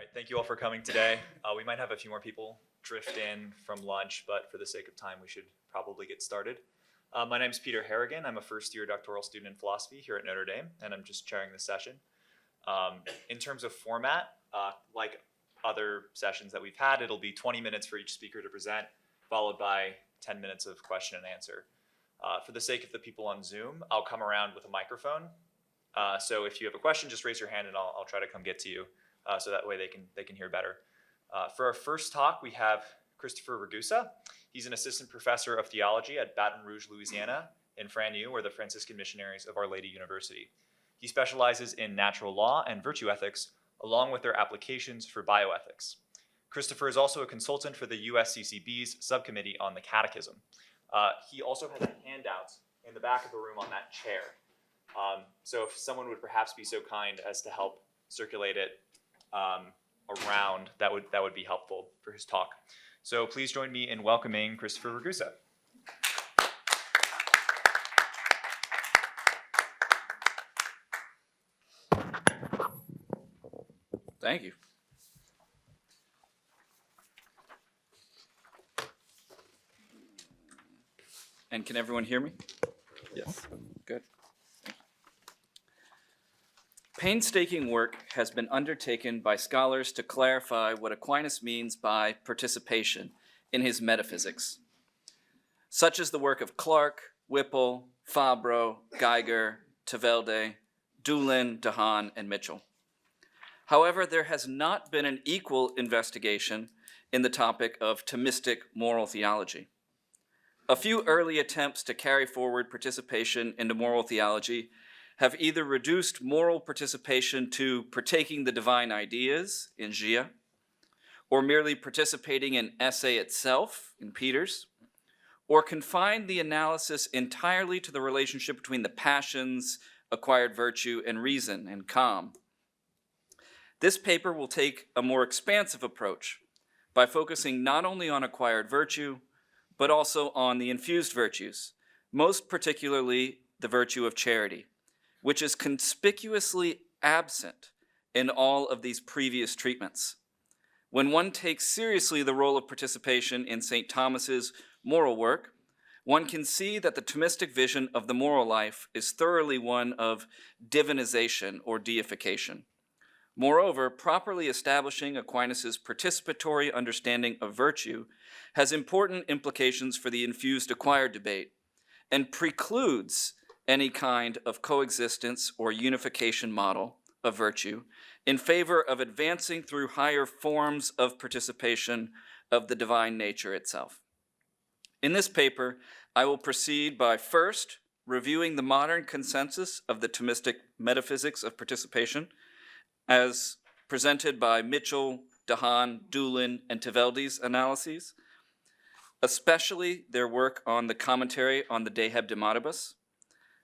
right, thank you all for coming today. We might have a few more people drift in from lunch, but for the sake of time, we should probably get started. My name is Peter Harrigan. I'm a first-year doctoral student in philosophy here at Notre Dame, and I'm just chairing this session. In terms of format, like other sessions that we've had, it'll be 20 minutes for each speaker to present, followed by 10 minutes of question and answer. For the sake of the people on Zoom, I'll come around with a microphone. So if you have a question, just raise your hand and I'll try to come get to you. So that way they can hear better. For our first talk, we have Christopher Ragusa. He's an assistant professor of theology at Baton Rouge, Louisiana, in FRANU, or the Franciscan Missionaries of Our Lady University. He specializes in natural law and virtue ethics, along with their applications for bioethics. Christopher is also a consultant for the USCCB's subcommittee on the Catechism. He also has a handout in the back of the room on that chair. So if someone would perhaps be so kind as to help circulate it around, that would be helpful for his talk. So please join me in welcoming Christopher Ragusa. Thank you. And can everyone hear me? Yes. Good. Painstaking work has been undertaken by scholars to clarify what Aquinas means by participation in his metaphysics, such as the work of Clark, Whipple, Fabro, Geiger, Tevelde, Doolin, Dehaan, and Mitchell. However, there has not been an equal investigation in the topic of Thomistic moral theology. A few early attempts to carry forward participation into moral theology have either reduced moral participation to partaking the divine ideas in Gia, or merely participating in esse itself in Peters, or confined the analysis entirely to the relationship between the passions, acquired virtue, and reason and calm. This paper will take a more expansive approach by focusing not only on acquired virtue, but also on the infused virtues, most particularly the virtue of charity, which is conspicuously absent in all of these previous treatments. When one takes seriously the role of participation in St. Thomas's moral work, one can see that the Thomistic vision of the moral life is thoroughly one of divinization or deification. Moreover, properly establishing Aquinas' participatory understanding of virtue has important implications for the infused acquired debate and precludes any kind of coexistence or unification model of virtue in favor of advancing through higher forms of participation of the divine nature itself. In this paper, I will proceed by first reviewing the modern consensus of the Thomistic metaphysics of participation as presented by Mitchell, Dehaan, Doolin, and Tevelde's analyses, especially their work on the commentary on the De Hebdomadibus.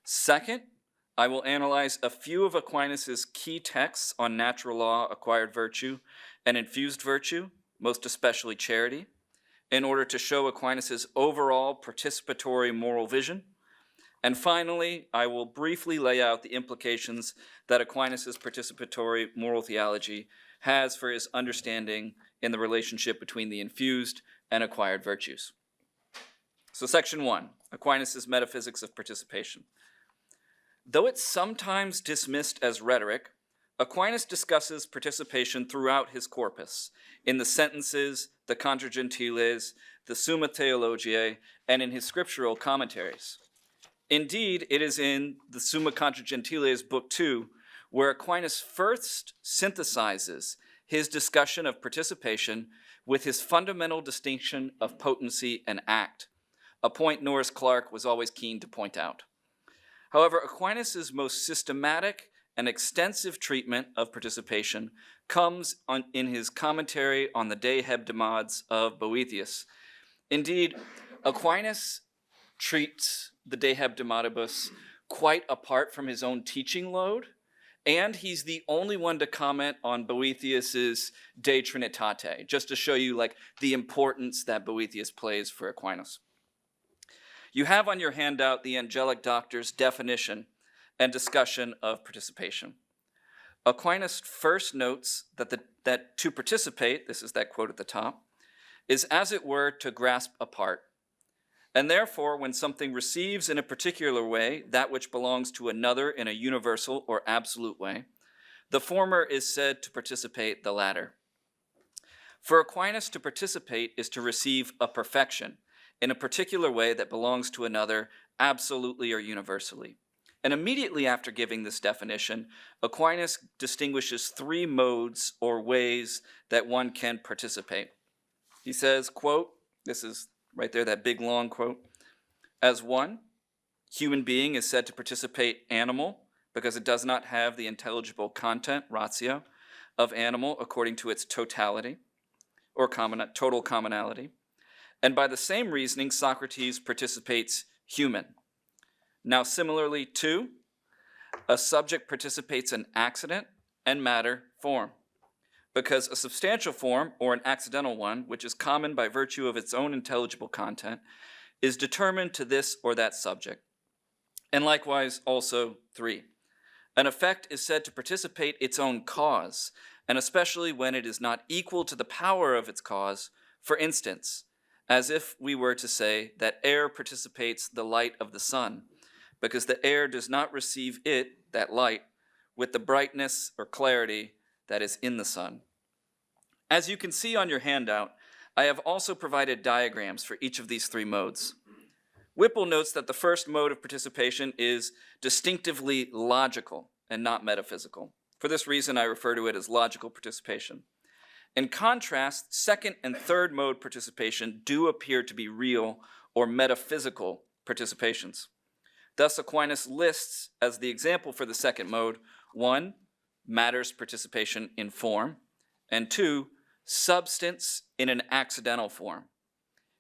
Second, I will analyze a few of Aquinas' key texts on natural law, acquired virtue, and infused virtue, most especially charity, in order to show Aquinas' overall participatory moral vision. And finally, I will briefly lay out the implications that Aquinas' participatory moral theology has for his understanding in the relationship between the infused and acquired virtues. So section 1, Aquinas' metaphysics of participation. Though it's sometimes dismissed as rhetoric, Aquinas discusses participation throughout his corpus, in the sentences, the Contra Gentiles, the Summa Theologiae, and in his scriptural commentaries. Indeed, it is in the Summa Contra Gentiles, Book 2, where Aquinas first synthesizes his discussion of participation with his fundamental distinction of potency and act, a point Norris Clark was always keen to point out. However, Aquinas' most systematic and extensive treatment of participation comes in his commentary on the De Hebdomads of Boethius. Indeed, Aquinas treats the De Hebdomadibus quite apart from his own teaching load, and he's the only one to comment on Boethius's De Trinitate, just to show you the importance that Boethius plays for Aquinas. You have on your handout the angelic doctor's definition and discussion of participation. Aquinas first notes that to participate, this is that quote at the top, is as it were to grasp a part. And therefore, when something receives in a particular way that which belongs to another in a universal or absolute way, the former is said to participate the latter. For Aquinas, to participate is to receive a perfection in a particular way that belongs to another absolutely or universally. And immediately after giving this definition, Aquinas distinguishes three modes or ways that one can participate. He says, quote, this is right there, that big long quote, as one, human being is said to participate animal because it does not have the intelligible content, ratio, of animal according to its totality or total commonality. And by the same reasoning, Socrates participates human. Now similarly, two, a subject participates in accident and matter form, because a substantial form or an accidental one, which is common by virtue of its own intelligible content, is determined to this or that subject. And likewise also three, an effect is said to participate its own cause, and especially when it is not equal to the power of its cause. For instance, as if we were to say that air participates the light of the sun, because the air does not receive it, that light, with the brightness or clarity that is in the sun. As you can see on your handout, I have also provided diagrams for each of these three modes. Whipple notes that the first mode of participation is distinctively logical and not metaphysical. For this reason, I refer to it as logical participation. In contrast, second and third mode participation do appear to be real or metaphysical participations. Thus, Aquinas lists as the example for the second mode, one, matter's participation in form, and two, substance in an accidental form.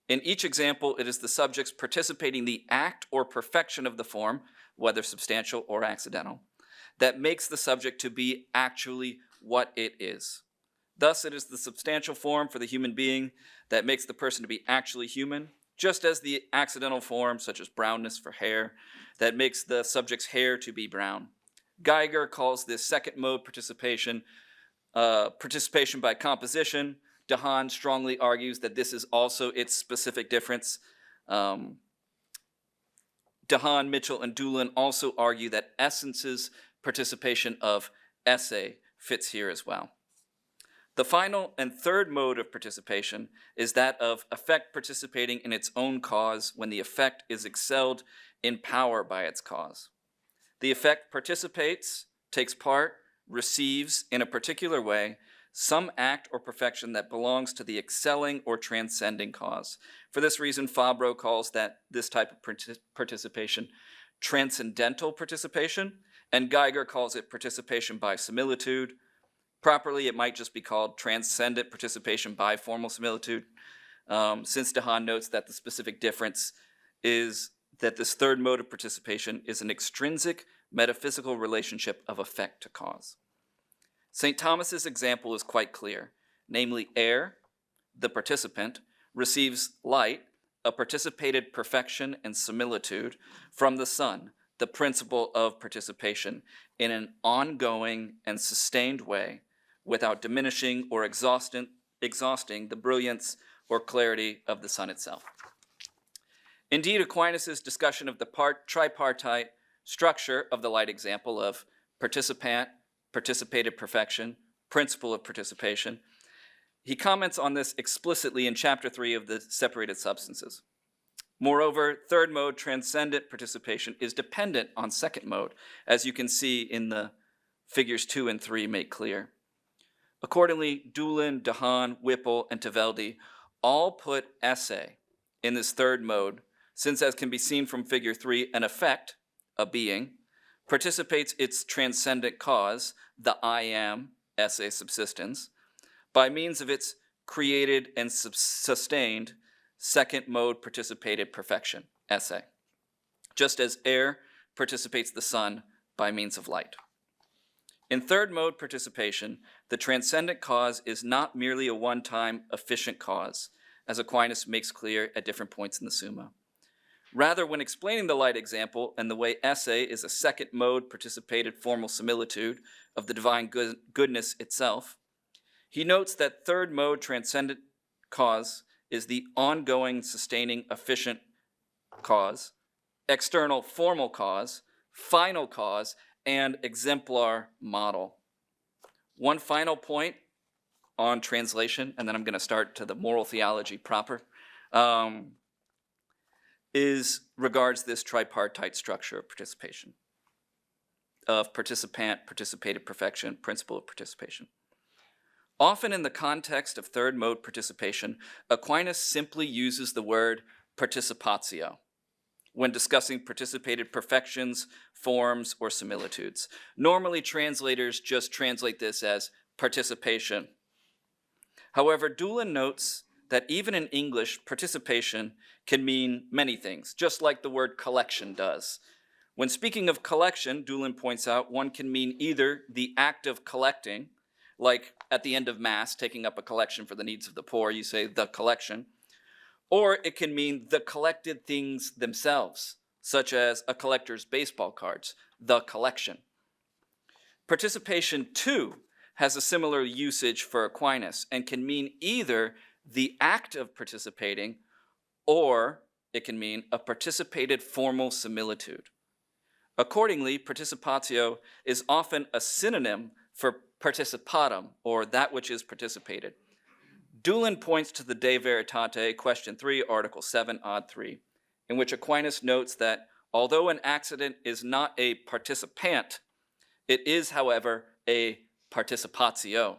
In each example, it is the subjects participating the act or perfection of the form, whether substantial or accidental, that makes the subject to be actually what it is. Thus, it is the substantial form for the human being that makes the person to be actually human, just as the accidental form, such as brownness for hair, that makes the subject's hair to be brown. Geiger calls this second mode participation by composition. Dehaan strongly argues that this is also its specific difference. Dehaan, Mitchell, and Doolin also argue that essence's participation of esse fits here as well. The final and third mode of participation is that of effect participating in its own cause when the effect is excelled in power by its cause. The effect participates, takes part, receives in a particular way some act or perfection that belongs to the excelling or transcending cause. For this reason, Fabro calls this type of participation transcendental participation, and Geiger calls it participation by similitude. Properly, it might just be called transcendent participation by formal similitude, since Dehaan notes that the specific difference is that this third mode of participation is an extrinsic metaphysical relationship of effect to cause. St. Thomas's example is quite clear, namely air, the participant, receives light, a participated perfection and similitude, from the sun, the principle of participation, in an ongoing and sustained way, without diminishing or exhausting the brilliance or clarity of the sun itself. Indeed, Aquinas' discussion of the tripartite structure of the light example of participant, participated perfection, principle of participation, he comments on this explicitly in chapter 3 of the separated substances. Moreover, third mode, transcendent participation, is dependent on second mode, as you can see in the figures 2 and 3 make clear. Accordingly, Doolin, Dehaan, Whipple, and Taveldi all put esse in this third mode, since, as can be seen from figure 3, an effect, a being, participates its transcendent cause, the I am, esse subsistence, by means of its created and sustained second mode participated perfection, esse, just as air participates the sun by means of light. In third mode participation, the transcendent cause is not merely a one-time efficient cause, as Aquinas makes clear at different points in the Summa. Rather, when explaining the light example and the way esse is a second mode participated formal similitude of the divine goodness itself, he notes that third mode transcendent cause is the ongoing, sustaining, efficient cause, external formal cause, final cause, and exemplar model. One final point on translation, and then I'm going to start to the moral theology proper, regards this tripartite structure of participation, of participant, participated perfection, principle of participation. Often in the context of third mode participation, Aquinas simply uses the word participatio when discussing participated perfections, forms, or similitudes. Normally, translators just translate this as participation. However, Doolin notes that even in English, participation can mean many things, just like the word collection does. When speaking of collection, Doolin points out one can mean either the act of collecting, like at the end of Mass, taking up a collection for the needs of the poor, you say the collection, or it can mean the collected things themselves, such as a collector's baseball cards, the collection. Participation, too, has a similar usage for Aquinas and can mean either the act of participating or it can mean a participated formal similitude. Accordingly, participatio is often a synonym for participatum, or that which is participated. Doolin points to the De Veritate, question 3, article 7, odd 3, in which Aquinas notes that although an accident is not a participant, it is, however, a participatio.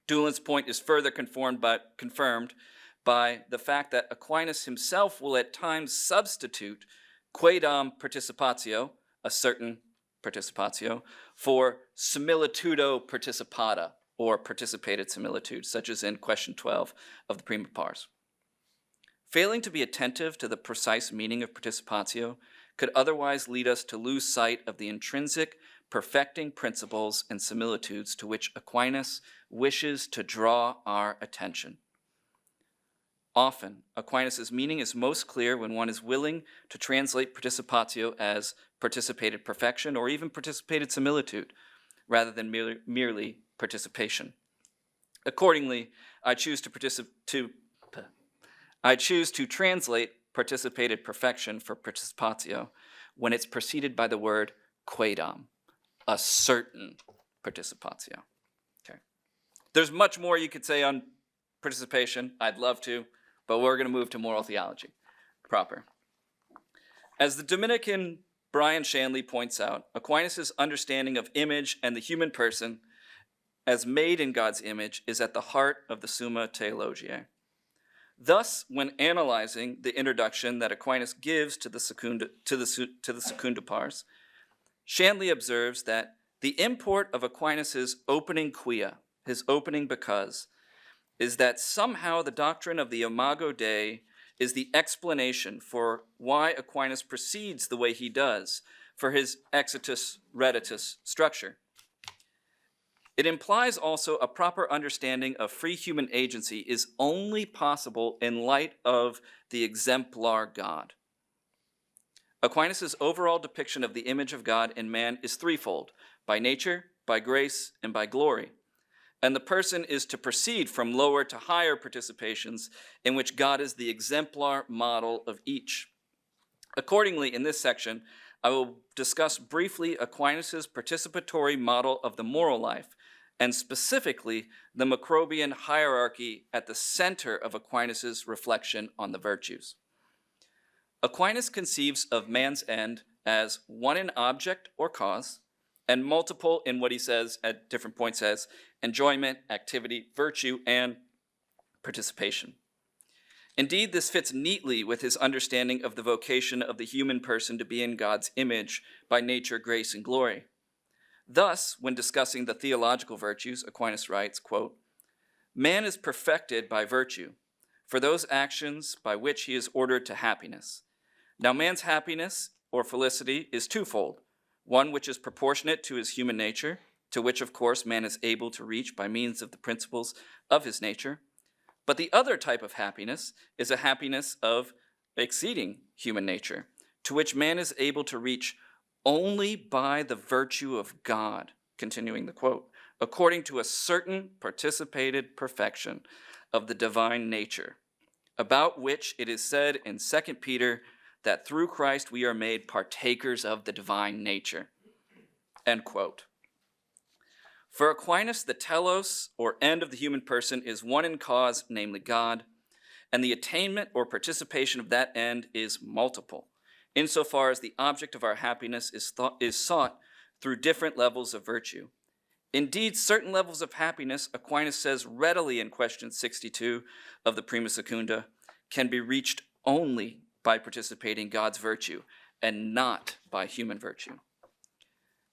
Doolin's point is further confirmed by the fact that Aquinas himself will at times substitute quaedam participatio, a certain participatio, for similitudo participata, or participated similitude, such as in question 12 of the Prima Pars. Failing to be attentive to the precise meaning of participatio could otherwise lead us to lose sight of the intrinsic perfecting principles and similitudes to which Aquinas wishes to draw our attention. Often, Aquinas' meaning is most clear when one is willing to translate participatio as participated perfection or even participated similitude, rather than merely participation. Accordingly, I choose to translate participated perfection for participatio when it's preceded by the word quaedam, a certain participatio. Okay. There's much more you could say on participation. I'd love to, but we're going to move to moral theology proper. As the Dominican Brian Shanley points out, Aquinas' understanding of image and the human person as made in God's image is at the heart of the Summa Theologiae. Thus, when analyzing the introduction that Aquinas gives to the Secunda Pars, Shanley observes that the import of Aquinas' opening quia, his opening because, is that somehow the doctrine of the Imago Dei is the explanation for why Aquinas proceeds the way he does for his exitus reditus structure. It implies also a proper understanding of free human agency is only possible in light of the exemplar God. Aquinas' overall depiction of the image of God in man is threefold: by nature, by grace, and by glory. And the person is to proceed from lower to higher participations in which God is the exemplar model of each. Accordingly, in this section, I will discuss briefly Aquinas' participatory model of the moral life, and specifically the Macrobian hierarchy at the center of Aquinas' reflection on the virtues. Aquinas conceives of man's end as one in object or cause, and multiple in what he says at different points as enjoyment, activity, virtue, and participation. Indeed, this fits neatly with his understanding of the vocation of the human person to be in God's image by nature, grace, and glory. Thus, when discussing the theological virtues, Aquinas writes, quote, "Man is perfected by virtue, for those actions by which he is ordered to happiness. Now man's happiness or felicity is twofold, one which is proportionate to his human nature, to which, of course, man is able to reach by means of the principles of his nature. But the other type of happiness is a happiness of exceeding human nature, to which man is able to reach only by the virtue of God, continuing the quote, according to a certain participated perfection of the divine nature, about which it is said in 2 Peter that through Christ we are made partakers of the divine nature, end quote. For Aquinas, the telos, or end of the human person, is one in cause, namely God, and the attainment or participation of that end is multiple, insofar as the object of our happiness is sought through different levels of virtue. Indeed, certain levels of happiness, Aquinas says readily in question 62 of the Prima Secunda, can be reached only by participating God's virtue and not by human virtue.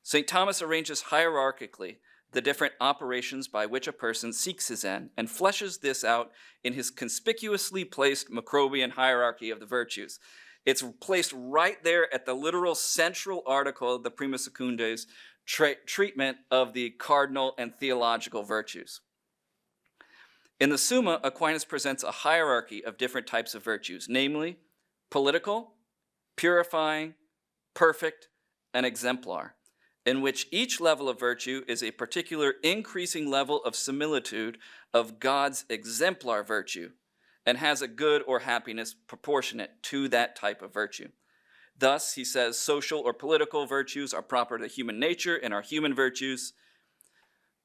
St. Thomas arranges hierarchically the different operations by which a person seeks his end and fleshes this out in his conspicuously placed Macrobian hierarchy of the virtues. It's placed right there at the literal central article of the Prima Secunda's treatment of the cardinal and theological virtues. In the Summa, Aquinas presents a hierarchy of different types of virtues, namely political, purifying, perfect, and exemplar, in which each level of virtue is a particular increasing level of similitude of God's exemplar virtue and has a good or happiness proportionate to that type of virtue. Thus, he says, social or political virtues are proper to human nature and are human virtues.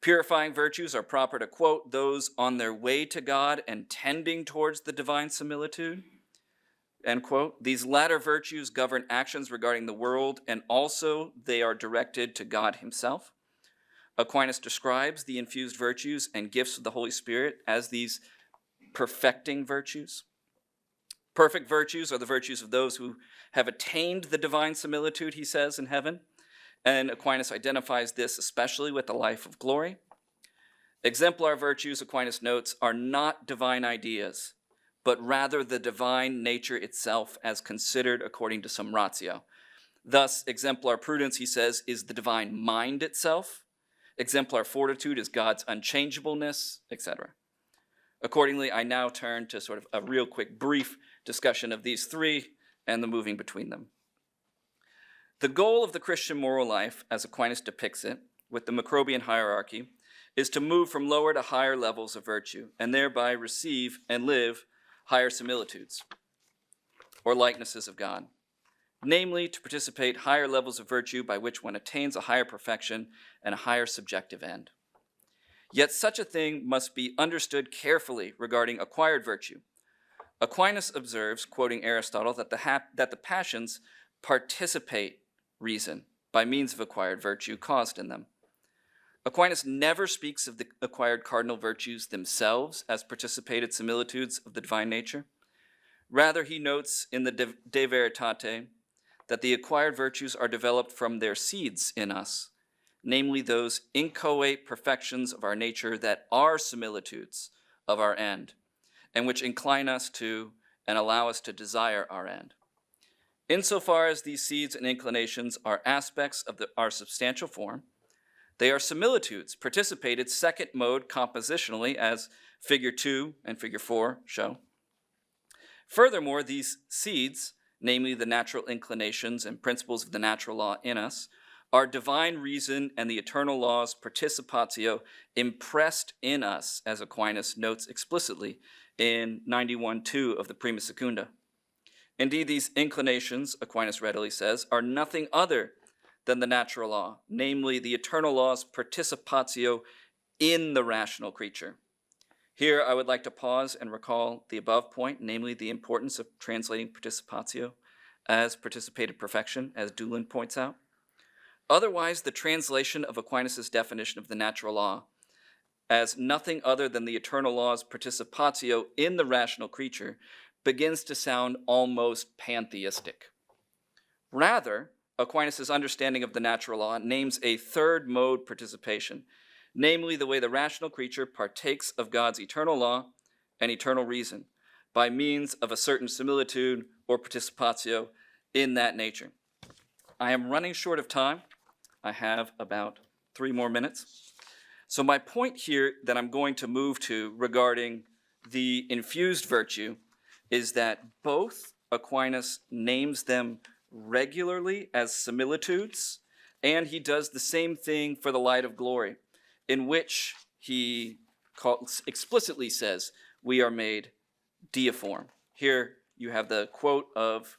Purifying virtues are proper to, quote, those on their way to God and tending towards the divine similitude, end quote. These latter virtues govern actions regarding the world, and also they are directed to God himself. Aquinas describes the infused virtues and gifts of the Holy Spirit as these perfecting virtues. Perfect virtues are the virtues of those who have attained the divine similitude, he says, in heaven. And Aquinas identifies this especially with the life of glory. Exemplar virtues, Aquinas notes, are not divine ideas, but rather the divine nature itself as considered according to some ratio. Thus, exemplar prudence, he says, is the divine mind itself. Exemplar fortitude is God's unchangeableness, etc. Accordingly, I now turn to sort of a real quick brief discussion of these three and the moving between them. The goal of the Christian moral life, as Aquinas depicts it, with the Macrobian hierarchy, is to move from lower to higher levels of virtue and thereby receive and live higher similitudes or likenesses of God, namely to participate higher levels of virtue by which one attains a higher perfection and a higher subjective end. Yet such a thing must be understood carefully regarding acquired virtue. Aquinas observes, quoting Aristotle, that the passions participate reason by means of acquired virtue caused in them. Aquinas never speaks of the acquired cardinal virtues themselves as participated similitudes of the divine nature. Rather, he notes in the De Veritate that the acquired virtues are developed from their seeds in us, namely those inchoate perfections of our nature that are similitudes of our end, and which incline us to and allow us to desire our end. Insofar as these seeds and inclinations are aspects of our substantial form, they are similitudes participated second mode compositionally, as figure 2 and figure 4 show. Furthermore, these seeds, namely the natural inclinations and principles of the natural law in us, are divine reason and the eternal law's participatio impressed in us, as Aquinas notes explicitly in 91.2 of the Prima Secunda. Indeed, these inclinations, Aquinas readily says, are nothing other than the natural law, namely the eternal law's participatio in the rational creature. Here, I would like to pause and recall the above point, namely the importance of translating participatio as participated perfection, as Doolin points out. Otherwise, the translation of Aquinas' definition of the natural law as nothing other than the eternal law's participatio in the rational creature begins to sound almost pantheistic. Rather, Aquinas' understanding of the natural law names a third mode participation, namely the way the rational creature partakes of God's eternal law and eternal reason by means of a certain similitude or participatio in that nature. I am running short of time. I have about 3 more minutes. So my point here that I'm going to move to regarding the infused virtue is that both Aquinas names them regularly as similitudes, and he does the same thing for the light of glory, in which he explicitly says we are made deiform. Here you have the quote of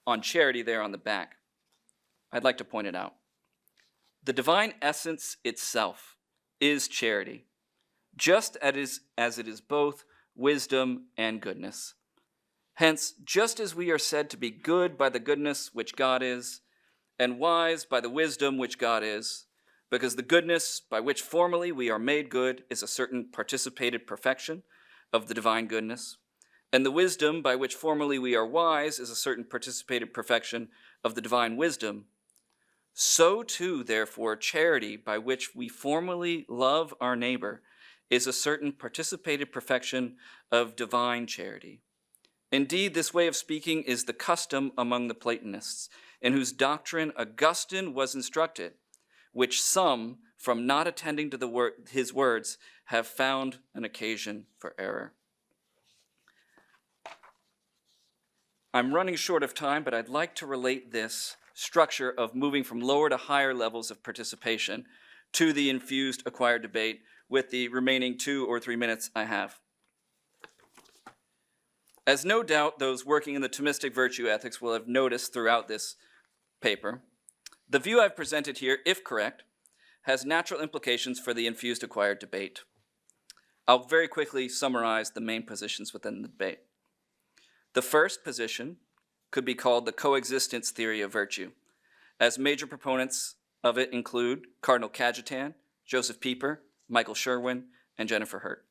on charity there on the back. I'd like to point it out. The divine essence itself is charity, just as it is both wisdom and goodness. Hence, just as we are said to be good by the goodness which God is, and wise by the wisdom which God is, because the goodness by which formerly we are made good is a certain participated perfection of the divine goodness, and the wisdom by which formerly we are wise is a certain participated perfection of the divine wisdom, so too, therefore, charity by which we formerly love our neighbor is a certain participated perfection of divine charity. Indeed, this way of speaking is the custom among the Platonists, in whose doctrine Augustine was instructed, which some, from not attending to his words, have found an occasion for error. I'm running short of time, but I'd like to relate this structure of moving from lower to higher levels of participation to the infused acquired debate with the remaining 2 or 3 minutes I have. As no doubt those working in the Thomistic virtue ethics will have noticed throughout this paper, the view I've presented here, if correct, has natural implications for the infused acquired debate. I'll very quickly summarize the main positions within the debate. The first position could be called the coexistence theory of virtue, as major proponents of it include Cardinal Cajetan, Joseph Pieper, Michael Sherwin, and Jennifer Hurt.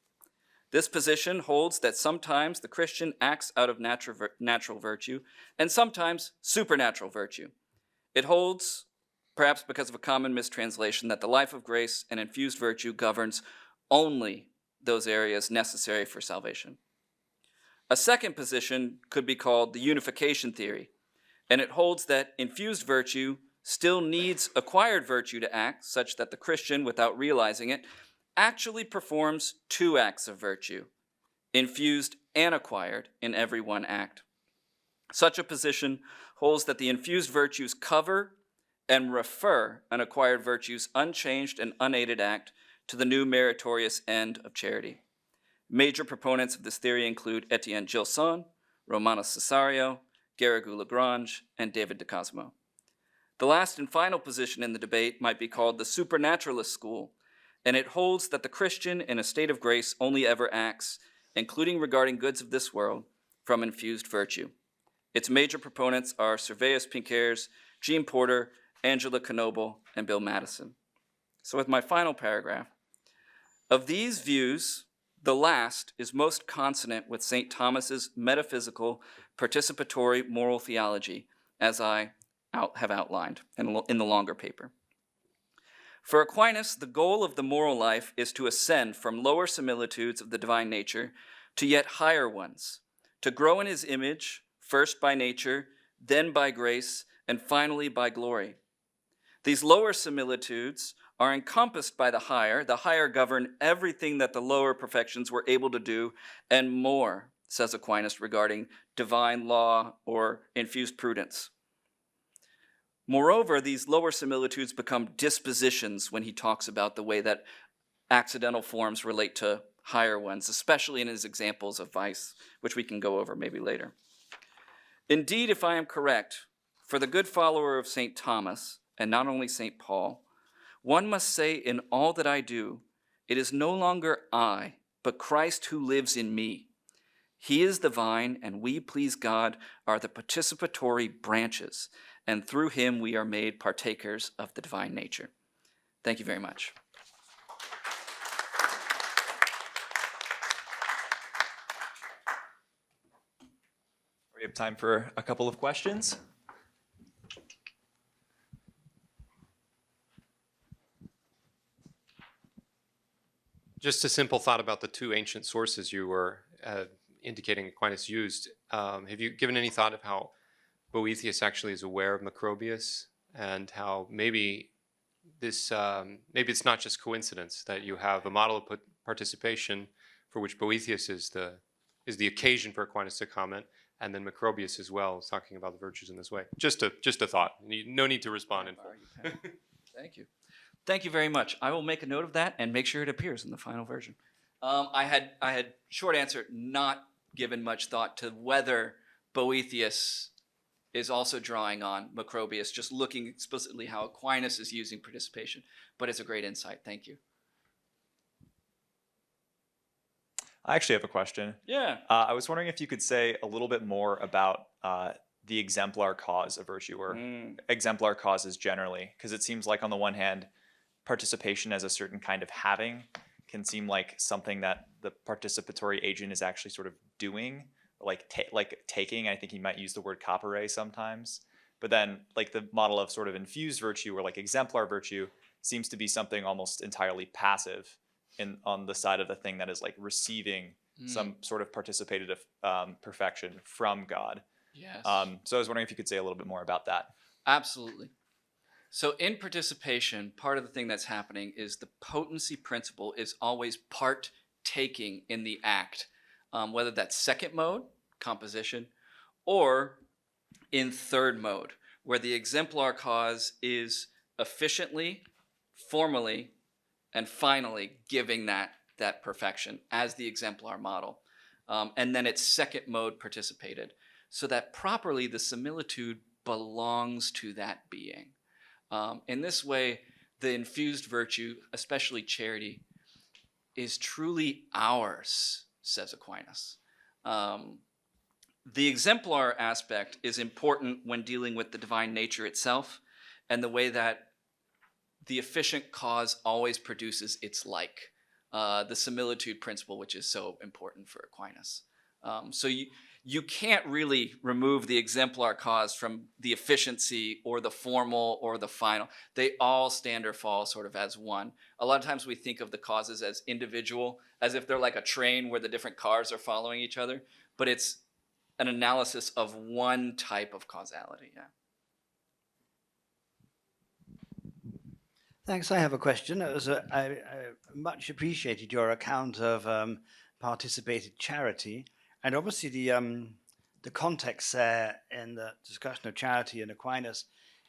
This position holds that sometimes the Christian acts out of natural virtue and sometimes supernatural virtue. It holds, perhaps because of a common mistranslation, that the life of grace and infused virtue governs only those areas necessary for salvation. A second position could be called the unification theory, and it holds that infused virtue still needs acquired virtue to act, such that the Christian, without realizing it, actually performs 2 acts of virtue, infused and acquired, in every one act. Such a position holds that the infused virtues cover and refer an acquired virtue's unchanged and unaided act to the new meritorious end of charity. Major proponents of this theory include Etienne Gilson, Romano Cesario, Garrigou-Lagrange, and David de Cosmo. The last and final position in the debate might be called the supernaturalist school, and it holds that the Christian in a state of grace only ever acts, including regarding goods of this world, from infused virtue. Its major proponents are Serveus Pinckaers, Jean Porter, Angela Knoebel, and Bill Madison. So with my final paragraph, of these views, the last is most consonant with St. Thomas's metaphysical participatory moral theology, as I have outlined in the longer paper. For Aquinas, the goal of the moral life is to ascend from lower similitudes of the divine nature to yet higher ones, to grow in his image, first by nature, then by grace, and finally by glory. These lower similitudes are encompassed by the higher govern everything that the lower perfections were able to do, and more, says Aquinas regarding divine law or infused prudence. Moreover, these lower similitudes become dispositions when he talks about the way that accidental forms relate to higher ones, especially in his examples of vice, which we can go over maybe later. Indeed, if I am correct, for the good follower of St. Thomas, and not only St. Paul, one must say in all that I do, it is no longer I, but Christ who lives in me. He is the vine, and we, please God, are the participatory branches, and through him we are made partakers of the divine nature. Thank you very much. We have time for a couple of questions. Just a simple thought about the 2 ancient sources you were indicating Aquinas used. Have you given any thought of how Boethius actually is aware of Macrobius, and how maybe this maybe it's not just coincidence that you have a model of participation for which Boethius is the occasion for Aquinas to comment, and then Macrobius as well is talking about the virtues in this way. Just a thought. No need to respond in full. Thank you. Thank you very much. I will make a note of that and make sure it appears in the final version. I had short answer, not given much thought to whether Boethius is also drawing on Macrobius, just looking explicitly how Aquinas is using participation. But it's a great insight. Thank you. I actually have a question. Yeah. I was wondering if you could say a little bit more about the exemplar cause of virtue, or exemplar causes generally, because it seems like on the one hand, participation as a certain kind of having can seem like something that the participatory agent is actually sort of doing, like taking. I think he might use the word capere sometimes. But then like the model of sort of infused virtue or like exemplar virtue seems to be something almost entirely passive on the side of the thing that is like receiving some sort of participative perfection from God. Yes. So I was wondering if you could say a little bit more about that. Absolutely. So in participation, part of the thing that's happening is the potency principle is always partaking in the act, whether that's second mode, composition, or in third mode, where the exemplar cause is efficiently, formally, and finally giving that perfection as the exemplar model. And then it's second mode participated, so that properly the similitude belongs to that being. In this way, the infused virtue, especially charity, is truly ours, says Aquinas. The exemplar aspect is important when dealing with the divine nature itself and the way that the efficient cause always produces its like, the similitude principle, which is so important for Aquinas. So you can't really remove the exemplar cause from the efficiency or the formal or the final. They all stand or fall sort of as one. A lot of times we think of the causes as individual, as if they're like a train where the different cars are following each other, but it's an analysis of one type of causality. Yeah. Thanks. I have a question. I much appreciated your account of participated charity, and obviously the context there in the discussion of charity in Aquinas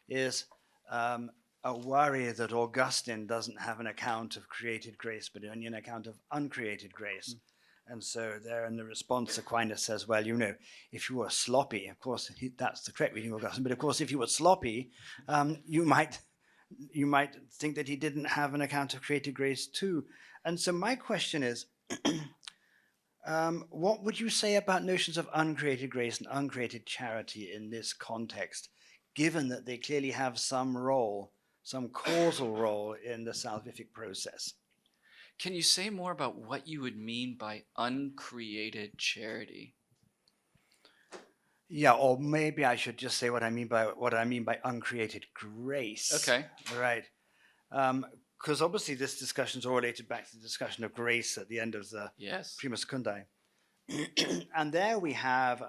is a worry that Augustine doesn't have an account of created grace, but only an account of uncreated grace. And so there in the response, Aquinas says, well, you know, if you were sloppy, of course, that's the correct reading of Augustine, but of course, if you were sloppy, you might think that he didn't have an account of created grace too. And so my question is, what would you say about notions of uncreated grace and uncreated charity in this context, given that they clearly have some role, some causal role in the salvific process? Can you say more about what you would mean by uncreated charity? Yeah, or maybe I should just say what I mean by uncreated grace. Okay. Right. Because obviously this discussion is all related back to the discussion of grace at the end of the Prima Secundae. And there we have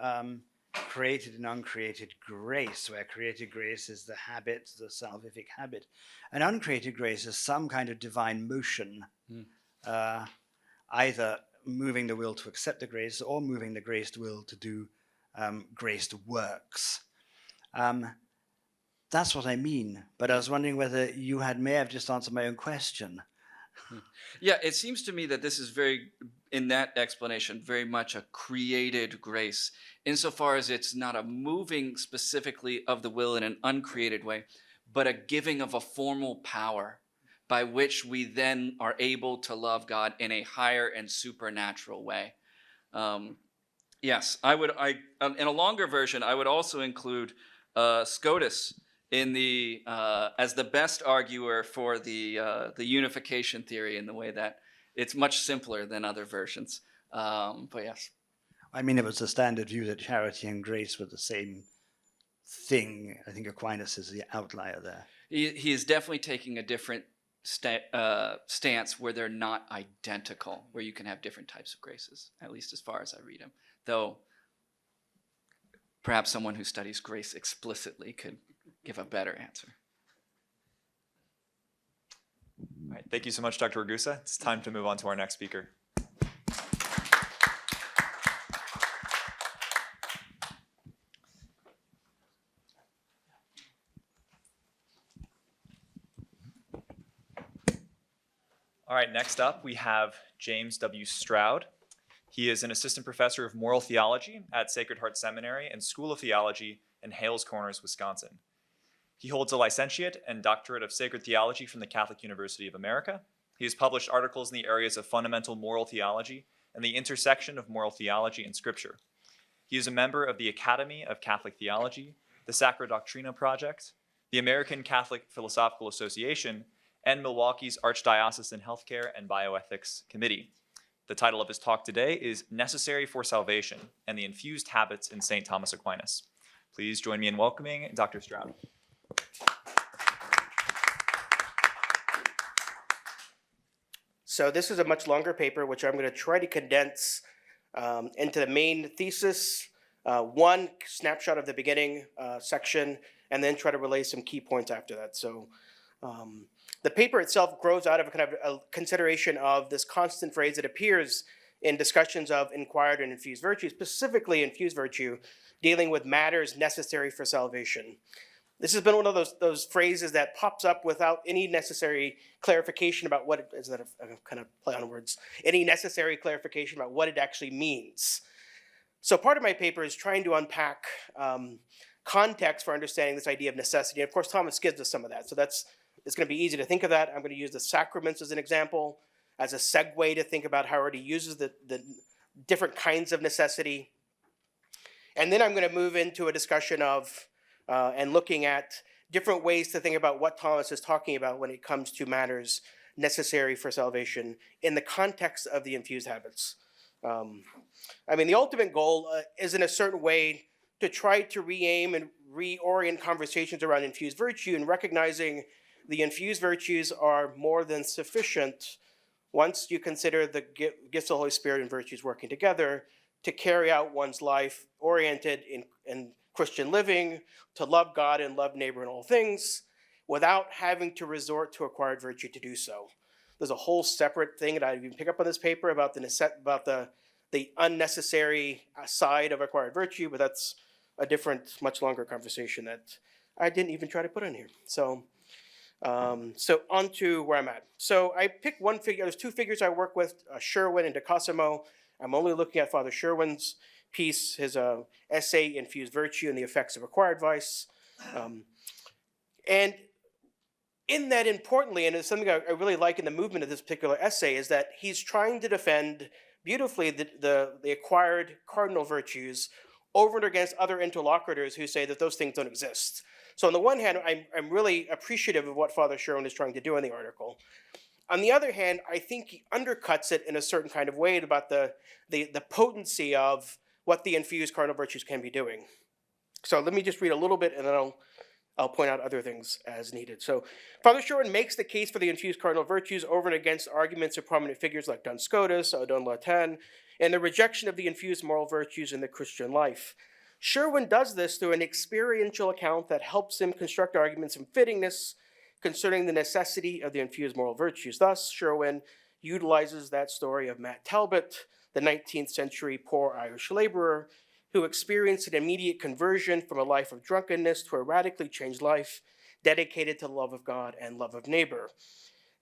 created and uncreated grace, where created grace is the habit, the salvific habit. And uncreated grace is some kind of divine motion, either moving the will to accept the grace or moving the graced will to do graced works. That's what I mean, but I was wondering whether you may have just answered my own question. Yeah, it seems to me that this is in that explanation, very much a created grace, insofar as it's not a moving specifically of the will in an uncreated way, but a giving of a formal power by which we then are able to love God in a higher and supernatural way. Yes, in a longer version, I would also include Scotus as the best arguer for the unification theory, in the way that it's much simpler than other versions. But yes. I mean, it was the standard view that charity and grace were the same thing. I think Aquinas is the outlier there. He is definitely taking a different stance where they're not identical, where you can have different types of graces, at least as far as I read him. Though perhaps someone who studies grace explicitly could give a better answer. All right, thank you so much, Dr. Ragusa. It's time to move on to our next speaker. All right, next up we have James W. Stroud. He is an assistant professor of moral theology at Sacred Heart Seminary and School of Theology in Hales Corners, Wisconsin. He holds a licentiate and doctorate of sacred theology from the Catholic University of America. He has published articles in the areas of fundamental moral theology and the intersection of moral theology and scripture. He is a member of the Academy of Catholic Theology, the Sacra Doctrina Project, the American Catholic Philosophical Association, and Milwaukee's Archdiocesan Healthcare and Bioethics Committee. The title of his talk today is Necessary for Salvation and the Infused Habits in St. Thomas Aquinas. Please join me in welcoming Dr. Stroud. So this is a much longer paper, which I'm going to try to condense into the main thesis, one snapshot of the beginning section, and then try to relay some key points after that. So the paper itself grows out of a kind of a consideration of this constant phrase that appears in discussions of inquired and infused virtue, specifically infused virtue, dealing with matters necessary for salvation. This has been one of those phrases that pops up without any necessary clarification about what it is. That a kind of play on words? Any necessary clarification about what it actually means. So part of my paper is trying to unpack context for understanding this idea of necessity. And of course, Thomas gives us some of that. So it's going to be easy to think of that. I'm going to use the sacraments as an example, as a segue to think about how he uses the different kinds of necessity. And then I'm going to move into a discussion of and looking at different ways to think about what Thomas is talking about when it comes to matters necessary for salvation in the context of the infused habits. The ultimate goal is in a certain way to try to re-aim and reorient conversations around infused virtue and recognizing the infused virtues are more than sufficient once you consider the gifts of the Holy Spirit and virtues working together to carry out one's life oriented in Christian living, to love God and love neighbor in all things, without having to resort to acquired virtue to do so. There's a whole separate thing that I didn't even pick up on this paper about the unnecessary side of acquired virtue, but that's a different, much longer conversation that I didn't even try to put in here. So on to where I'm at. So I picked one figure. There's two figures I work with, Sherwin and DeCosimo. I'm only looking at Father Sherwin's piece, his essay, Infused Virtue and the Effects of Acquired Vice. And in that, importantly, and it's something I really like in the movement of this particular essay, is that he's trying to defend beautifully the acquired cardinal virtues over and against other interlocutors who say that those things don't exist. So on the one hand, I'm really appreciative of what Father Sherwin is trying to do in the article. On the other hand, I think he undercuts it in a certain kind of way about the potency of what the infused cardinal virtues can be doing. So let me just read a little bit, and then I'll point out other things as needed. So Father Sherwin makes the case for the infused cardinal virtues over and against arguments of prominent figures like Duns Scotus, Don Latin, and the rejection of the infused moral virtues in the Christian life. Sherwin does this through an experiential account that helps him construct arguments of fittingness concerning the necessity of the infused moral virtues. Thus, Sherwin utilizes that story of Matt Talbot, the 19th century poor Irish laborer who experienced an immediate conversion from a life of drunkenness to a radically changed life dedicated to the love of God and love of neighbor.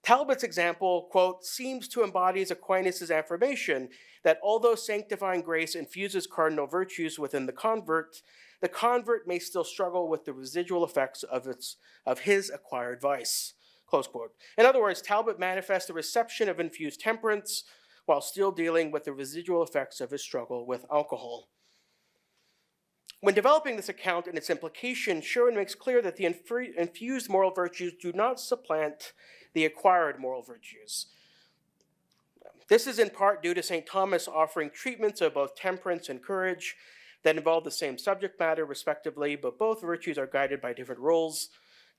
Talbot's example, quote, seems to embody Aquinas' affirmation that although sanctifying grace infuses cardinal virtues within the convert may still struggle with the residual effects of his acquired vice, close quote. In other words, Talbot manifests the reception of infused temperance while still dealing with the residual effects of his struggle with alcohol. When developing this account and its implication, Sherwin makes clear that the infused moral virtues do not supplant the acquired moral virtues. This is in part due to St. Thomas offering treatments of both temperance and courage that involve the same subject matter, respectively, but both virtues are guided by different roles,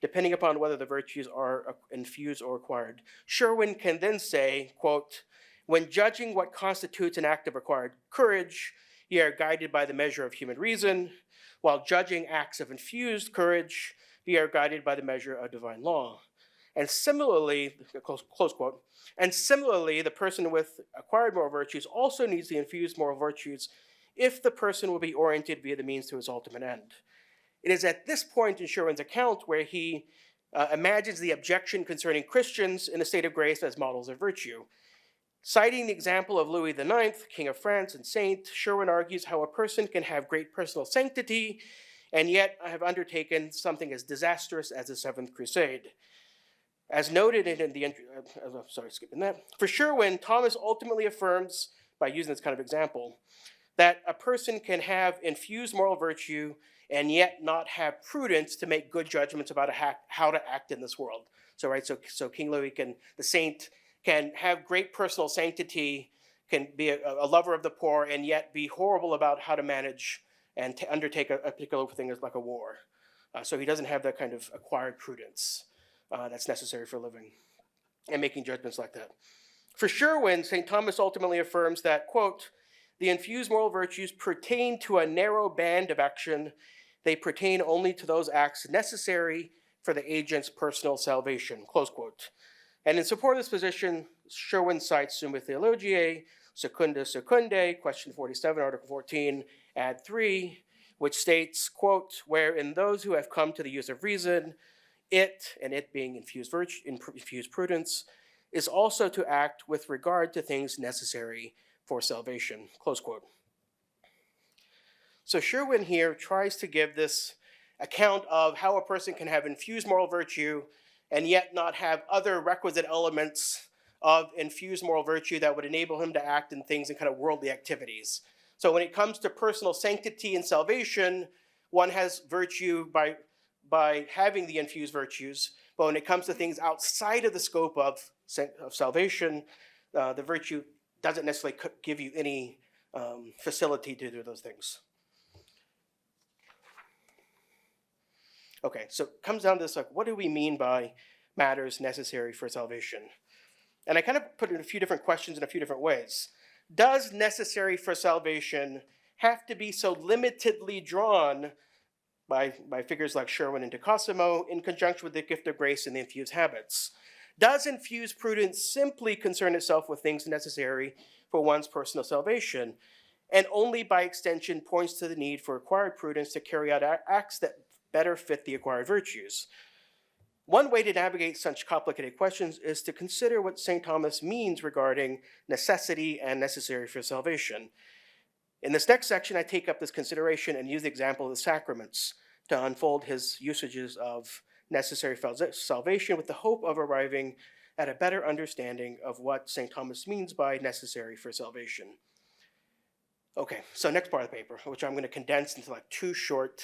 depending upon whether the virtues are infused or acquired. Sherwin can then say, quote, when judging what constitutes an act of acquired courage, ye are guided by the measure of human reason, while judging acts of infused courage, ye are guided by the measure of divine law. And similarly, close quote, and similarly, the person with acquired moral virtues also needs the infused moral virtues if the person will be oriented via the means to his ultimate end. It is at this point in Sherwin's account where he imagines the objection concerning Christians in the state of grace as models of virtue. Citing the example of Louis IX, King of France and saint, Sherwin argues how a person can have great personal sanctity and yet have undertaken something as disastrous as the Seventh Crusade. As noted in the entry, skipping that. For Sherwin, Thomas ultimately affirms, by using this kind of example, that a person can have infused moral virtue and yet not have prudence to make good judgments about how to act in this world. So King Louis the saint, can have great personal sanctity, can be a lover of the poor, and yet be horrible about how to manage and to undertake a particular thing like a war. So he doesn't have that kind of acquired prudence that's necessary for living and making judgments like that. For Sherwin, St. Thomas ultimately affirms that, quote, the infused moral virtues pertain to a narrow band of action. They pertain only to those acts necessary for the agent's personal salvation, close quote. And in support of this position, Sherwin cites Summa Theologiae, Secunda Secundae, question 47, article 14, ad 3, which states, quote, wherein those who have come to the use of reason, it, and it being infused virtue, infused prudence, is also to act with regard to things necessary for salvation, close quote. So Sherwin here tries to give this account of how a person can have infused moral virtue and yet not have other requisite elements of infused moral virtue that would enable him to act in things in kind of worldly activities. So when it comes to personal sanctity and salvation, one has virtue by having the infused virtues, but when it comes to things outside of the scope of salvation, the virtue doesn't necessarily give you any facility to do those things. Okay, so it comes down to this, like, what do we mean by matters necessary for salvation? And I kind of put in a few different questions in a few different ways. Does necessary for salvation have to be so limitedly drawn by figures like Sherwin and de Cosimo in conjunction with the gift of grace and the infused habits? Does infused prudence simply concern itself with things necessary for one's personal salvation, and only by extension points to the need for acquired prudence to carry out acts that better fit the acquired virtues? One way to navigate such complicated questions is to consider what St. Thomas means regarding necessity and necessary for salvation. In this next section, I take up this consideration and use the example of the sacraments to unfold his usages of necessary for salvation with the hope of arriving at a better understanding of what St. Thomas means by necessary for salvation. Okay, so next part of the paper, which I'm going to condense into like 2 short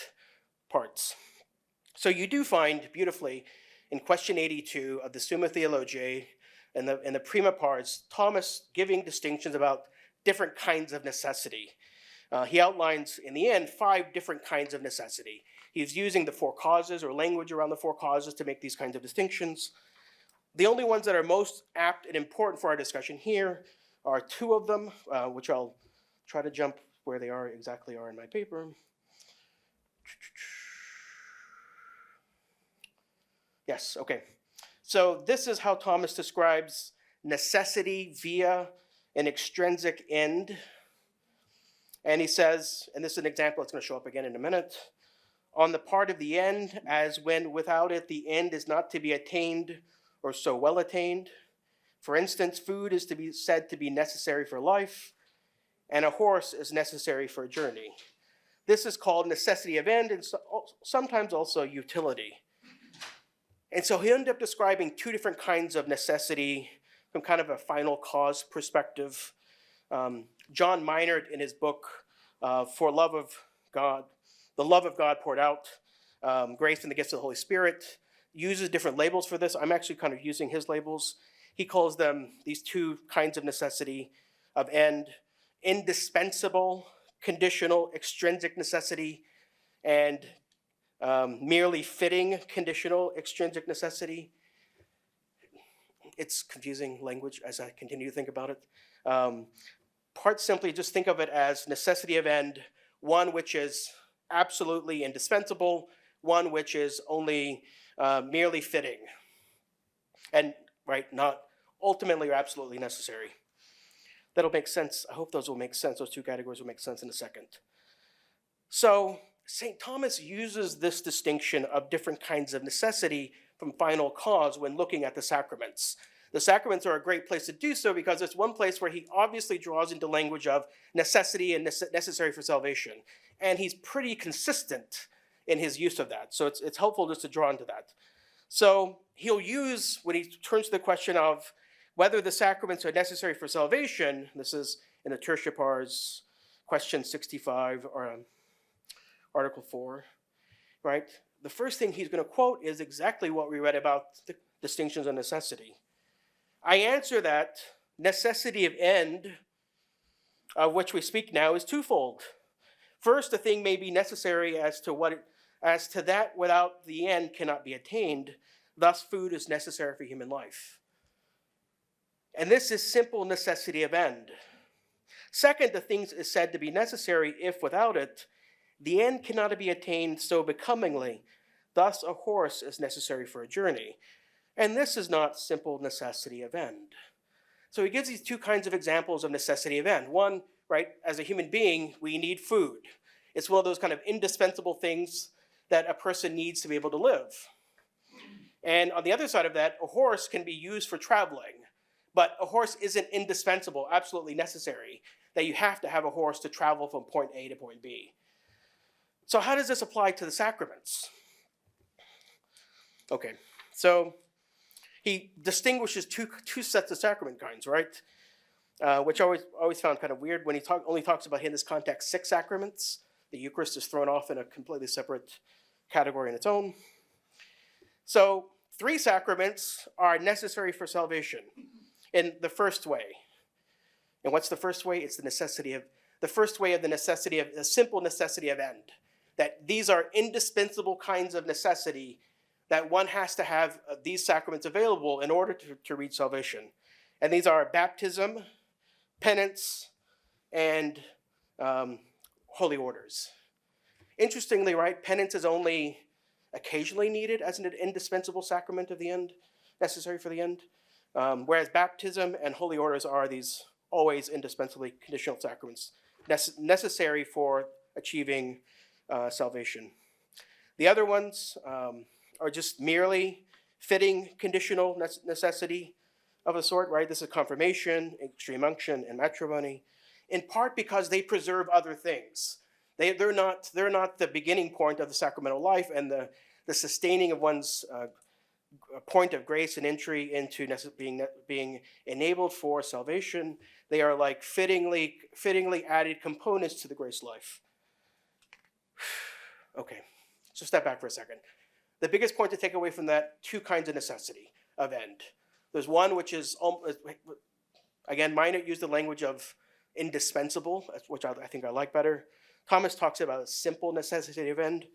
parts. So you do find beautifully in question 82 of the Summa Theologiae and the prima parts, Thomas giving distinctions about different kinds of necessity. He outlines in the end 5 different kinds of necessity. He's using the 4 causes or language around the 4 causes to make these kinds of distinctions. The only ones that are most apt and important for our discussion here are 2 of them, which I'll try to jump where they exactly are in my paper. Yes, okay. So this is how Thomas describes necessity via an extrinsic end. And he says, and this is an example that's going to show up again in a minute, on the part of the end, as when without it the end is not to be attained or so well attained. For instance, food is to be said to be necessary for life, and a horse is necessary for a journey. This is called necessity of end, and sometimes also utility. And so he ended up describing 2 different kinds of necessity from kind of a final cause perspective. John Meinert, in his book, For Love of God, The Love of God Poured Out, Grace and the Gifts of the Holy Spirit, uses different labels for this. I'm actually kind of using his labels. He calls them, these 2 kinds of necessity of end, indispensable, conditional, extrinsic necessity, and merely fitting, conditional, extrinsic necessity. It's confusing language as I continue to think about it. Part simply, just think of it as necessity of end, one which is absolutely indispensable, one which is only merely fitting, and not ultimately or absolutely necessary. That'll make sense. I hope those will make sense. Those 2 categories will make sense in a second. So St. Thomas uses this distinction of different kinds of necessity from final cause when looking at the sacraments. The sacraments are a great place to do so because it's one place where he obviously draws into language of necessity and necessary for salvation. And he's pretty consistent in his use of that. So it's helpful just to draw into that. So he'll use, when he turns to the question of whether the sacraments are necessary for salvation, this is in the Tertia Pars, question 65, or Article 4, right? The first thing he's going to quote is exactly what we read about the distinctions of necessity. I answer that necessity of end, of which we speak now, is twofold. First, a thing may be necessary as to that without the end cannot be attained. Thus, food is necessary for human life. And this is simple necessity of end. Second, the thing is said to be necessary if without it, the end cannot be attained so becomingly. Thus, a horse is necessary for a journey. And this is not simple necessity of end. So he gives these two kinds of examples of necessity of end. One, right, as a human being, we need food. It's one of those kind of indispensable things that a person needs to be able to live. And on the other side of that, a horse can be used for traveling. But a horse isn't indispensable, absolutely necessary, that you have to have a horse to travel from point A to point B. So how does this apply to the sacraments? Okay, so he distinguishes two sets of sacrament kinds, right? Which I always found kind of weird when he only talks about in this context 6 sacraments. The Eucharist is thrown off in a completely separate category in its own. So 3 sacraments are necessary for salvation in the first way. And what's the first way? It's the first way of the simple necessity of end. That these are indispensable kinds of necessity that one has to have these sacraments available in order to reach salvation. And these are baptism, penance, and holy orders. Interestingly, right, penance is only occasionally needed as an indispensable sacrament of the end, necessary for the end, whereas baptism and holy orders are these always indispensably conditional sacraments necessary for achieving salvation. The other ones are just merely fitting conditional necessity of a sort, right? This is confirmation, extreme unction, and matrimony, in part because they preserve other things. They're not the beginning point of the sacramental life and the sustaining of one's point of grace and entry into being enabled for salvation. They are like fittingly added components to the grace life. Okay, so step back for a second. The biggest point to take away from that, 2 kinds of necessity of end. There's one which is, again, mine use the language of indispensable, which I think I like better. Thomas talks about a simple necessity of end.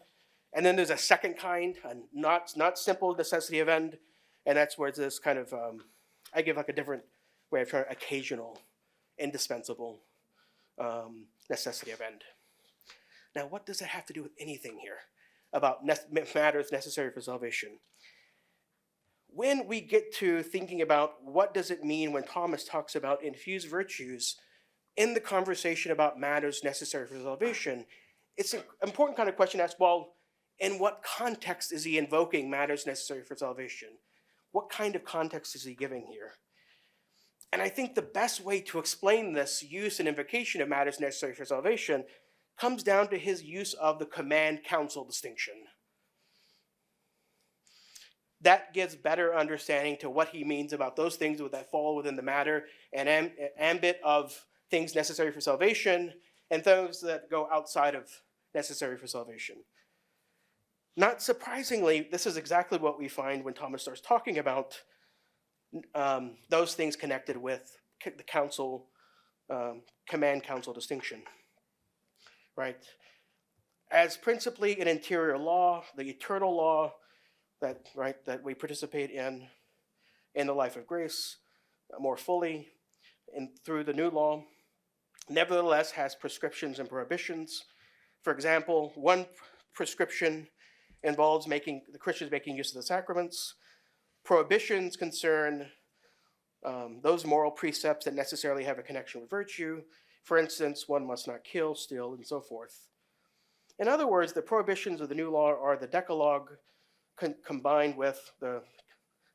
And then there's a second kind, a not simple necessity of end. And that's where it's this kind of, I give like a different way of trying occasional, indispensable necessity of end. Now, what does that have to do with anything here about matters necessary for salvation? When we get to thinking about what does it mean when Thomas talks about infused virtues in the conversation about matters necessary for salvation, it's an important kind of question to ask, well, in what context is he invoking matters necessary for salvation? What kind of context is he giving here? And I think the best way to explain this use and invocation of matters necessary for salvation comes down to his use of the command-counsel distinction. That gives better understanding to what he means about those things that fall within the matter and ambit of things necessary for salvation and those that go outside of necessary for salvation. Not surprisingly, this is exactly what we find when Thomas starts talking about those things connected with the counsel, command-counsel distinction. Right? As principally an interior law, the eternal law that we participate in the life of grace more fully and through the new law, nevertheless has prescriptions and prohibitions. For example, one prescription involves the Christians making use of the sacraments. Prohibitions concern those moral precepts that necessarily have a connection with virtue. For instance, one must not kill, steal, and so forth. In other words, the prohibitions of the new law are the Decalogue, combined with the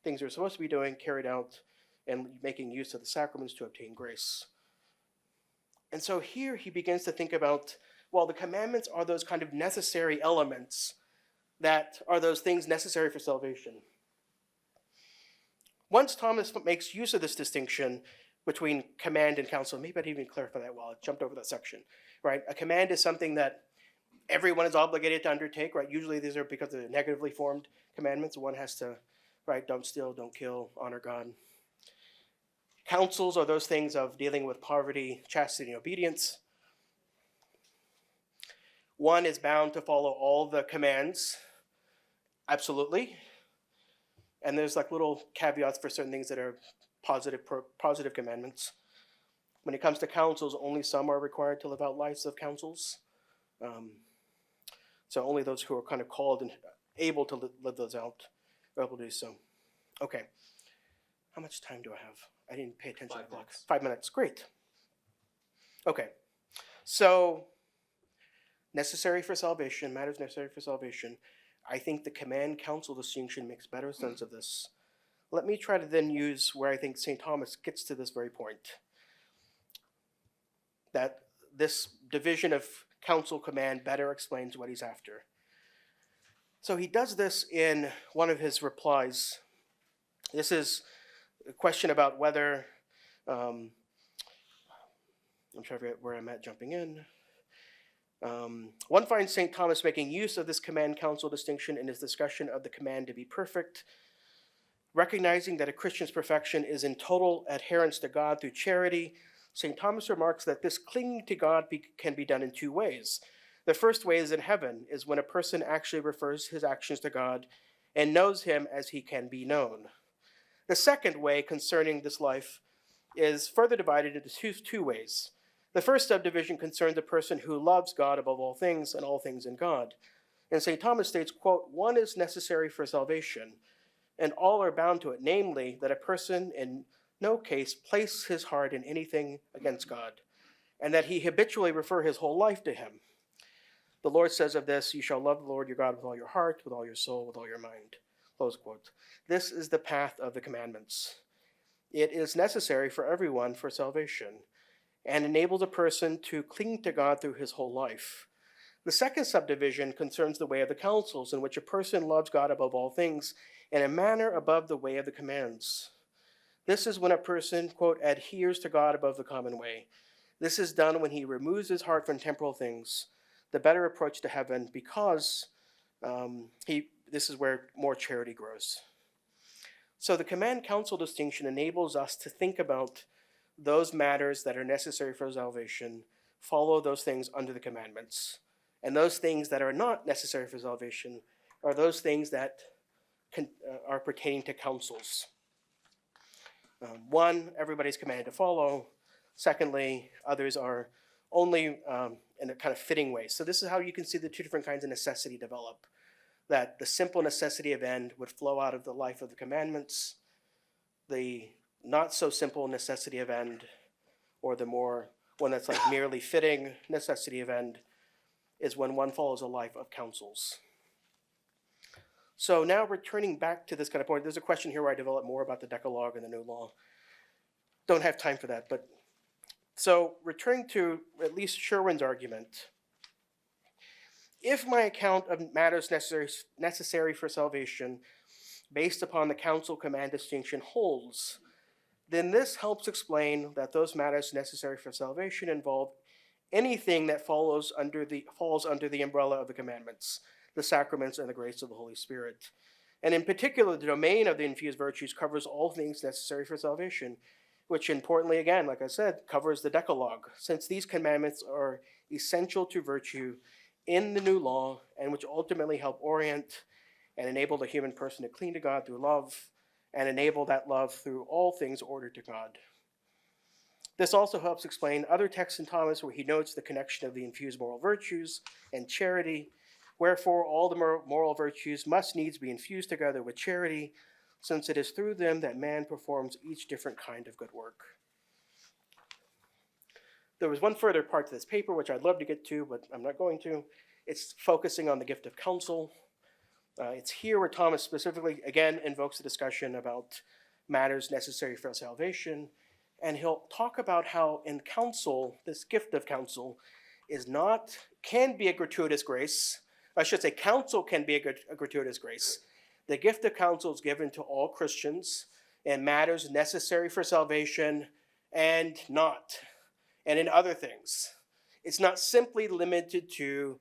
things you're supposed to be doing, carried out, and making use of the sacraments to obtain grace. And so here he begins to think about, well, the commandments are those kind of necessary elements that are those things necessary for salvation. Once Thomas makes use of this distinction between command and counsel, maybe I didn't even clarify that well, I jumped over that section, right? A command is something that everyone is obligated to undertake, right? Usually these are because they're negatively formed commandments. One has to, right, don't steal, don't kill, honor God. Counsels are those things of dealing with poverty, chastity, and obedience. One is bound to follow all the commands, absolutely. And there's like little caveats for certain things that are positive commandments. When it comes to counsels, only some are required to live out lives of counsels. So only those who are kind of called and able to live those out are able to do so. Okay. How much time do I have? I didn't pay attention to the clock. 5 minutes. Great. Okay. So, necessary for salvation, matters necessary for salvation. I think the command-counsel distinction makes better sense of this. Let me try to then use where I think St. Thomas gets to this very point. That this division of counsel-command better explains what he's after. So he does this in one of his replies. This is a question about whether, I'm trying to forget where I'm at jumping in. One finds St. Thomas making use of this command-counsel distinction in his discussion of the command to be perfect, recognizing that a Christian's perfection is in total adherence to God through charity. St. Thomas remarks that this clinging to God can be done in two ways. The first way is in heaven, is when a person actually refers his actions to God and knows him as he can be known. The second way concerning this life is further divided into two ways. The first subdivision concerns a person who loves God above all things and all things in God. And St. Thomas states, quote, one is necessary for salvation, and all are bound to it, namely, that a person in no case place his heart in anything against God, and that he habitually refer his whole life to him. The Lord says of this, you shall love the Lord your God with all your heart, with all your soul, with all your mind. Close quote. This is the path of the commandments. It is necessary for everyone for salvation, and enables a person to cling to God through his whole life. The second subdivision concerns the way of the counsels, in which a person loves God above all things in a manner above the way of the commands. This is when a person, quote, adheres to God above the common way. This is done when he removes his heart from temporal things, the better approach to heaven, because this is where more charity grows. So the command-counsel distinction enables us to think about those matters that are necessary for salvation, follow those things under the commandments. And those things that are not necessary for salvation are those things that are pertaining to counsels. One, everybody's commanded to follow. Secondly, others are only in a kind of fitting way. So this is how you can see the two different kinds of necessity develop. That the simple necessity of end would flow out of the life of the commandments. The not so simple necessity of end, or the more one that's like merely fitting necessity of end, is when one follows a life of counsels. So now returning back to this kind of point, there's a question here where I develop more about the Decalogue and the New Law. Don't have time for that, but so returning to at least Sherwin's argument, if my account of matters necessary for salvation based upon the counsel-command distinction holds, then this helps explain that those matters necessary for salvation involve anything that falls under the umbrella of the commandments, the sacraments, and the grace of the Holy Spirit. And in particular, the domain of the infused virtues covers all things necessary for salvation, which importantly, again, like I said, covers the Decalogue, since these commandments are essential to virtue in the new law, and which ultimately help orient and enable the human person to cling to God through love, and enable that love through all things ordered to God. This also helps explain other texts in Thomas where he notes the connection of the infused moral virtues and charity, wherefore all the moral virtues must needs be infused together with charity, since it is through them that man performs each different kind of good work. There was one further part to this paper which I'd love to get to, but I'm not going to. It's focusing on the gift of counsel. It's here where Thomas specifically, again, invokes a discussion about matters necessary for salvation. And he'll talk about how in counsel, this gift of counsel can be a gratuitous grace. I should say counsel can be a gratuitous grace. The gift of counsel is given to all Christians in matters necessary for salvation and not, and in other things. It's not simply limited to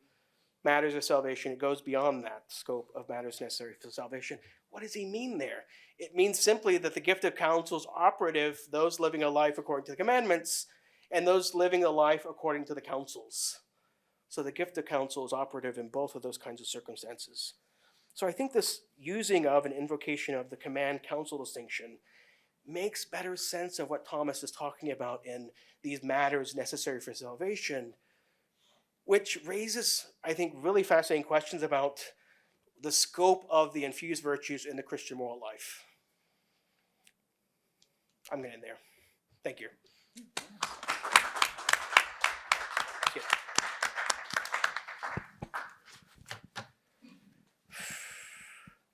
matters of salvation. It goes beyond that scope of matters necessary for salvation. What does he mean there? It means simply that the gift of counsel is operative, those living a life according to the commandments, and those living a life according to the counsels. So the gift of counsel is operative in both of those kinds of circumstances. So I think this using of an invocation of the command-counsel distinction makes better sense of what Thomas is talking about in these matters necessary for salvation, which raises, I think, really fascinating questions about the scope of the infused virtues in the Christian moral life. I'm going to end there. Thank you.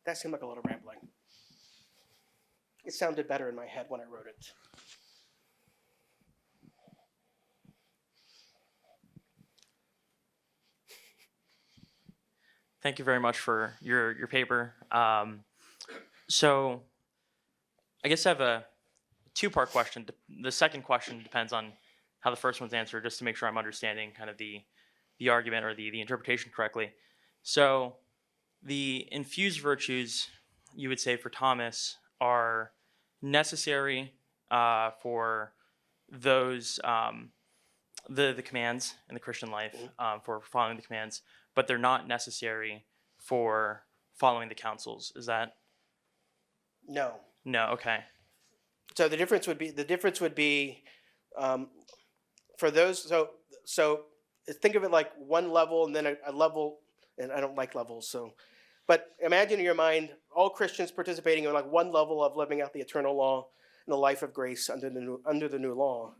That seemed like a lot of rambling. It sounded better in my head when I wrote it. Thank you very much for your paper. So I guess I have a two-part question. The second question depends on how the first one's answered, just to make sure I'm understanding kind of the argument or the interpretation correctly. So the infused virtues, you would say for Thomas, are necessary for those the commands in the Christian life, for following the commands, but they're not necessary for following the counsels. Is that? No. No. Okay. So the difference would be for those. So think of it like one level and then a level. And I don't like levels. But imagine in your mind all Christians participating in like one level of living out the eternal law and the life of grace under the new law.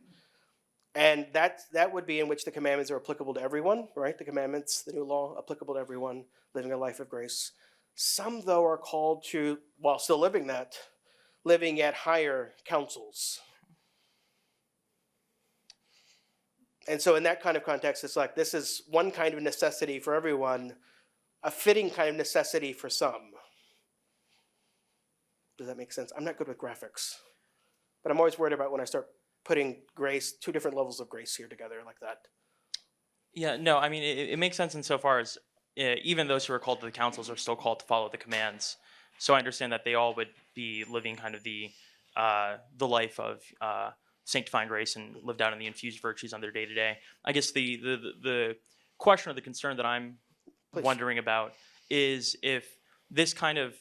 And that would be in which the commandments are applicable to everyone, right? The commandments, the new law, applicable to everyone living a life of grace. Some, though, are called to, while still living at higher counsels. And so in that kind of context, it's like this is one kind of necessity for everyone, a fitting kind of necessity for some. Does that make sense? I'm not good with graphics, but I'm always worried about when I start putting grace, two different levels of grace here together like that. Yeah. No. I mean, it makes sense insofar as even those who are called to the counsels are still called to follow the commands. So I understand that they all would be living kind of the life of sanctifying grace and lived out in the infused virtues on their day to day. I guess the question or the concern that I'm wondering about is if this kind of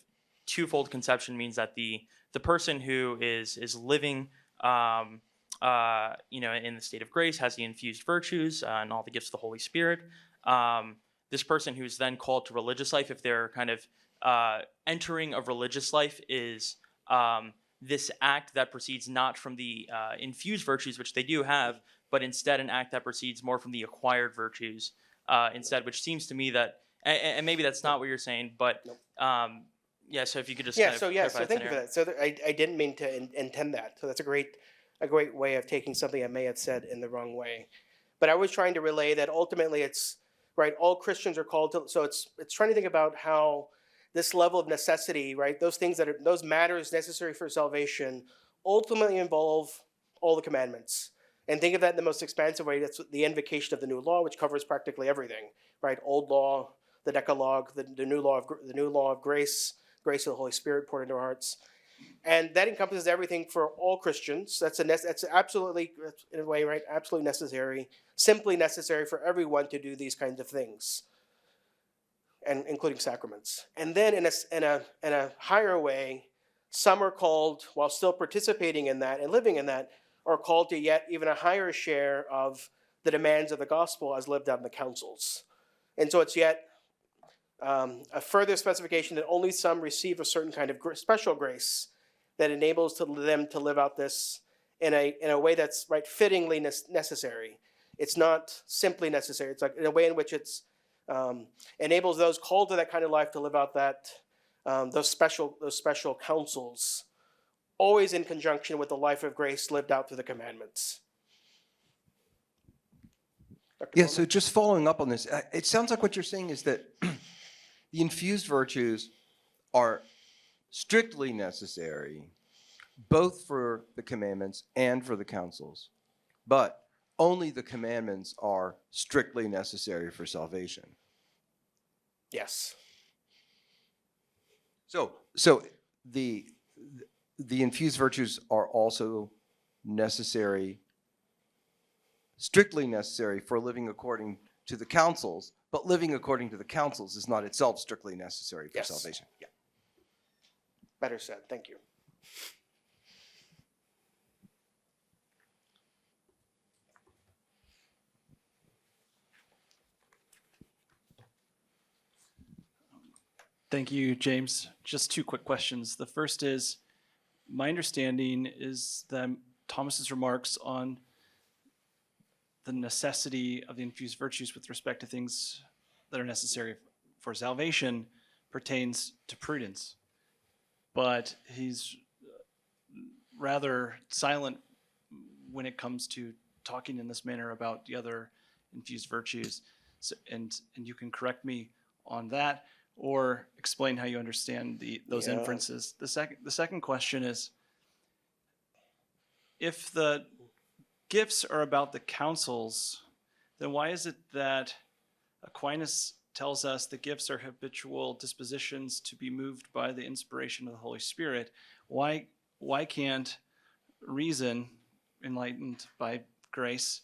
twofold conception means that the person who is living in the state of grace has the infused virtues and all the gifts of the Holy Spirit. This person who's then called to religious life, if they're kind of entering a religious life, is this act that proceeds not from the infused virtues, which they do have, but instead an act that proceeds more from the acquired virtues instead, which seems to me that, and maybe that's not what you're saying, but yeah, so if you could just so thank you for that. So I didn't mean to intend that. So that's a great way of taking something I may have said in the wrong way. But I was trying to relay that ultimately it's, right, all Christians are called to, so it's trying to think about how this level of necessity, right, those matters necessary for salvation ultimately involve all the commandments. And think of that in the most expansive way. That's the invocation of the new law, which covers practically everything, right? Old law, the Decalogue, the new law of grace of the Holy Spirit poured into our hearts. And that encompasses everything for all Christians. That's absolutely, in a way, right, absolutely necessary, simply necessary for everyone to do these kinds of things, and including sacraments. And then in a higher way, some are called, while still participating in that and living in that, are called to yet even a higher share of the demands of the gospel as lived out in the councils. And so it's yet a further specification that only some receive a certain kind of special grace that enables them to live out this in a way that's, right, fittingly necessary. It's not simply necessary. It's like in a way in which it's enables those called to that kind of life to live out that those special counsels, always in conjunction with the life of grace lived out through the commandments. Dr. Yeah, Coleman? so just following up on this, it sounds like what you're saying is that the infused virtues are strictly necessary both for the commandments and for the counsels, but only the commandments are strictly necessary for salvation. Yes. So the infused virtues are also necessary, strictly necessary for living according to the counsels, but living according to the counsels is not itself strictly necessary for Yes. salvation. Yeah. Better said. Thank you. Thank you, James. Just two quick questions. The first is, my understanding is that Thomas's remarks on the necessity of the infused virtues with respect to things that are necessary for salvation pertains to prudence. But he's rather silent when it comes to talking in this manner about the other infused virtues. So, and you can correct me on that, or explain how you understand those Yeah. inferences. The second question is, if the gifts are about the counsels, then why is it that Aquinas tells us the gifts are habitual dispositions to be moved by the inspiration of the Holy Spirit? Why can't reason, enlightened by grace,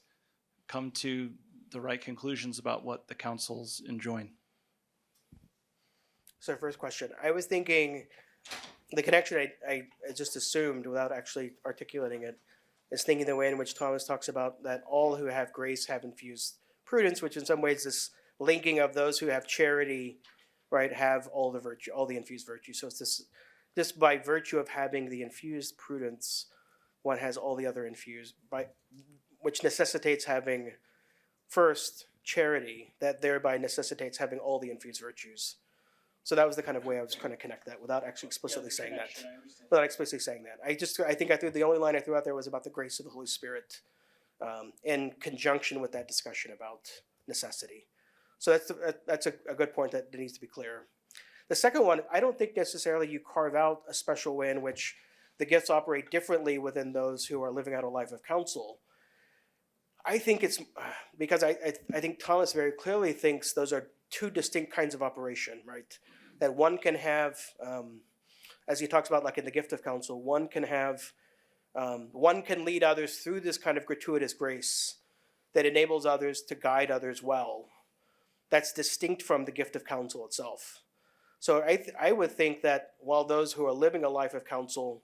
come to the right conclusions about what the counsels enjoin? So first question, I was thinking the connection I just assumed without actually articulating it is thinking the way in which Thomas talks about that all who have grace have infused prudence, which in some ways is linking of those who have charity, right, have all the virtue, all the infused virtue. So it's this by virtue of having the infused prudence, one has all the other infused, by which necessitates having first charity, that thereby necessitates having all the infused virtues. So that was the kind of way I was trying to connect that without actually explicitly saying that. Without explicitly saying that. I think the only line I threw out there was about the grace of the Holy Spirit in conjunction with that discussion about necessity. So that's a good point that needs to be clear. The second one, I don't think necessarily you carve out a special way in which the gifts operate differently within those who are living out a life of counsel. I think it's because I think Thomas very clearly thinks those are two distinct kinds of operation, right? That one can have, as he talks about like in the gift of counsel, one can lead others through this kind of gratuitous grace that enables others to guide others well. That's distinct from the gift of counsel itself. So I would think that while those who are living a life of counsel,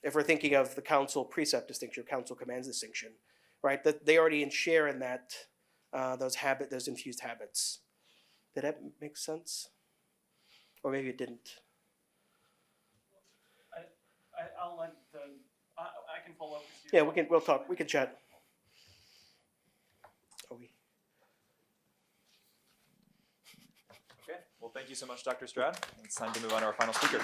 if we're thinking of the counsel precept distinction, counsel commands distinction, right? That they already share in that those infused habits. Did that make sense? Or maybe it didn't. I'll let I can follow up with you. Yeah, we'll talk. We can chat. Okay. Well, thank you so much, Dr. Stroud. It's time to move on to our final speaker.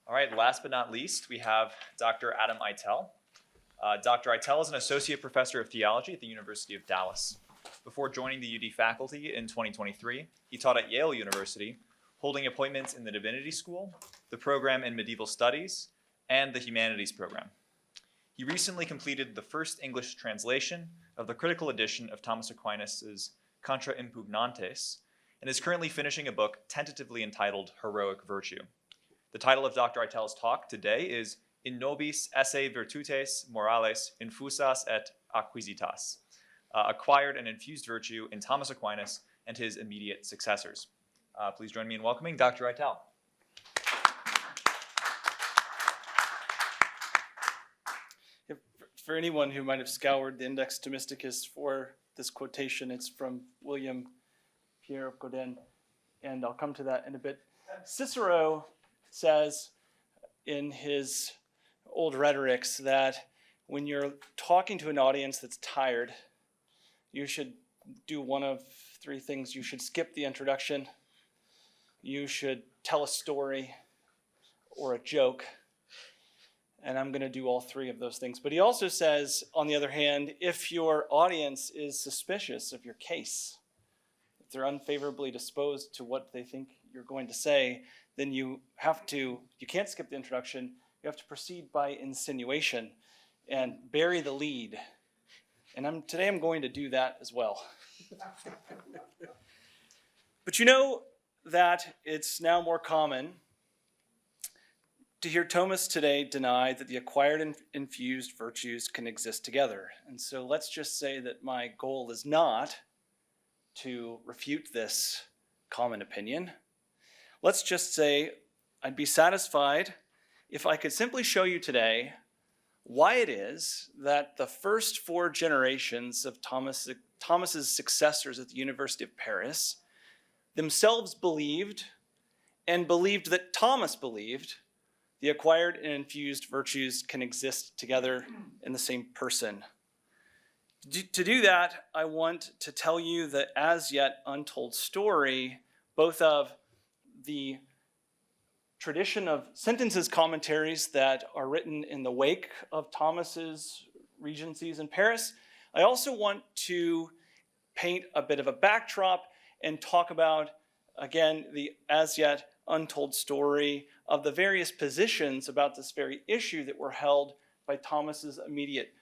All right, last but not least, we have Dr. Adam Eitel. Dr. Eitel is an associate professor of theology at the University of Dallas. Before joining the UD faculty in 2023, he taught at Yale University, holding appointments in the Divinity School, the program in Medieval Studies, and the Humanities program. He recently completed the first English translation of the critical edition of Thomas Aquinas' Contra Impugnantes, and is currently finishing a book tentatively entitled Heroic Virtue. The title of Dr. Eitel's talk today is In nobis esse virtutes morales infusas et acquisitas, acquired and infused virtue in Thomas Aquinas and his immediate successors. Please join me in welcoming Dr. Eitel. For anyone who might have scoured the Index Thomisticus for this quotation, it's from William Pierre of Godin, and I'll come to that in a bit. Cicero says in his old rhetorics that when you're talking to an audience that's tired, you should do one of three things. You should skip the introduction, you should tell a story or a joke, and I'm going to do all three of those things. But he also says, on the other hand, if your audience is suspicious of your case, if they're unfavorably disposed to what they think you're going to say, then you can't skip the introduction. You have to proceed by insinuation and bury the lead. And today I'm going to do that as well. But you know that it's now more common to hear Thomas today deny that the acquired and infused virtues can exist together. And so let's just say that my goal is not to refute this common opinion. Let's just say I'd be satisfied if I could simply show you today why it is that the first 4 generations of Thomas's successors at the University of Paris themselves believed, and believed that Thomas believed, the acquired and infused virtues can exist together in the same person. To do that, I want to tell you the as yet untold story, both of the tradition of sentences commentaries that are written in the wake of Thomas's regencies in Paris. I also want to paint a bit of a backdrop and talk about, again, the as yet untold story of the various positions about this very issue that were held by Thomas's immediate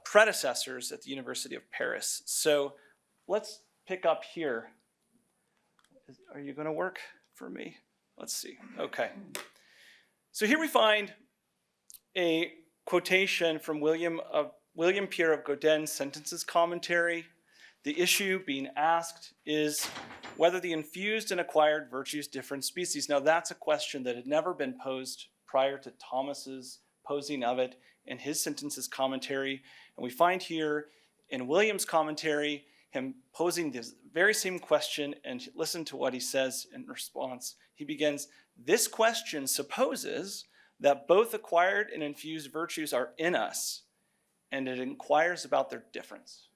predecessors at the University of Paris. So let's pick up here. Are you going to work for me? Let's see. Okay. So here we find a quotation from William Pierre of Godin's Sentences Commentary. The issue being asked is whether the infused and acquired virtues differ in species. Now that's a question that had never been posed prior to Thomas's posing of it in his Sentences Commentary. And we find here in William's commentary him posing this very same question, and listen to what he says in response. He begins, "This question supposes that both acquired and infused virtues are in us, and it inquires about their difference."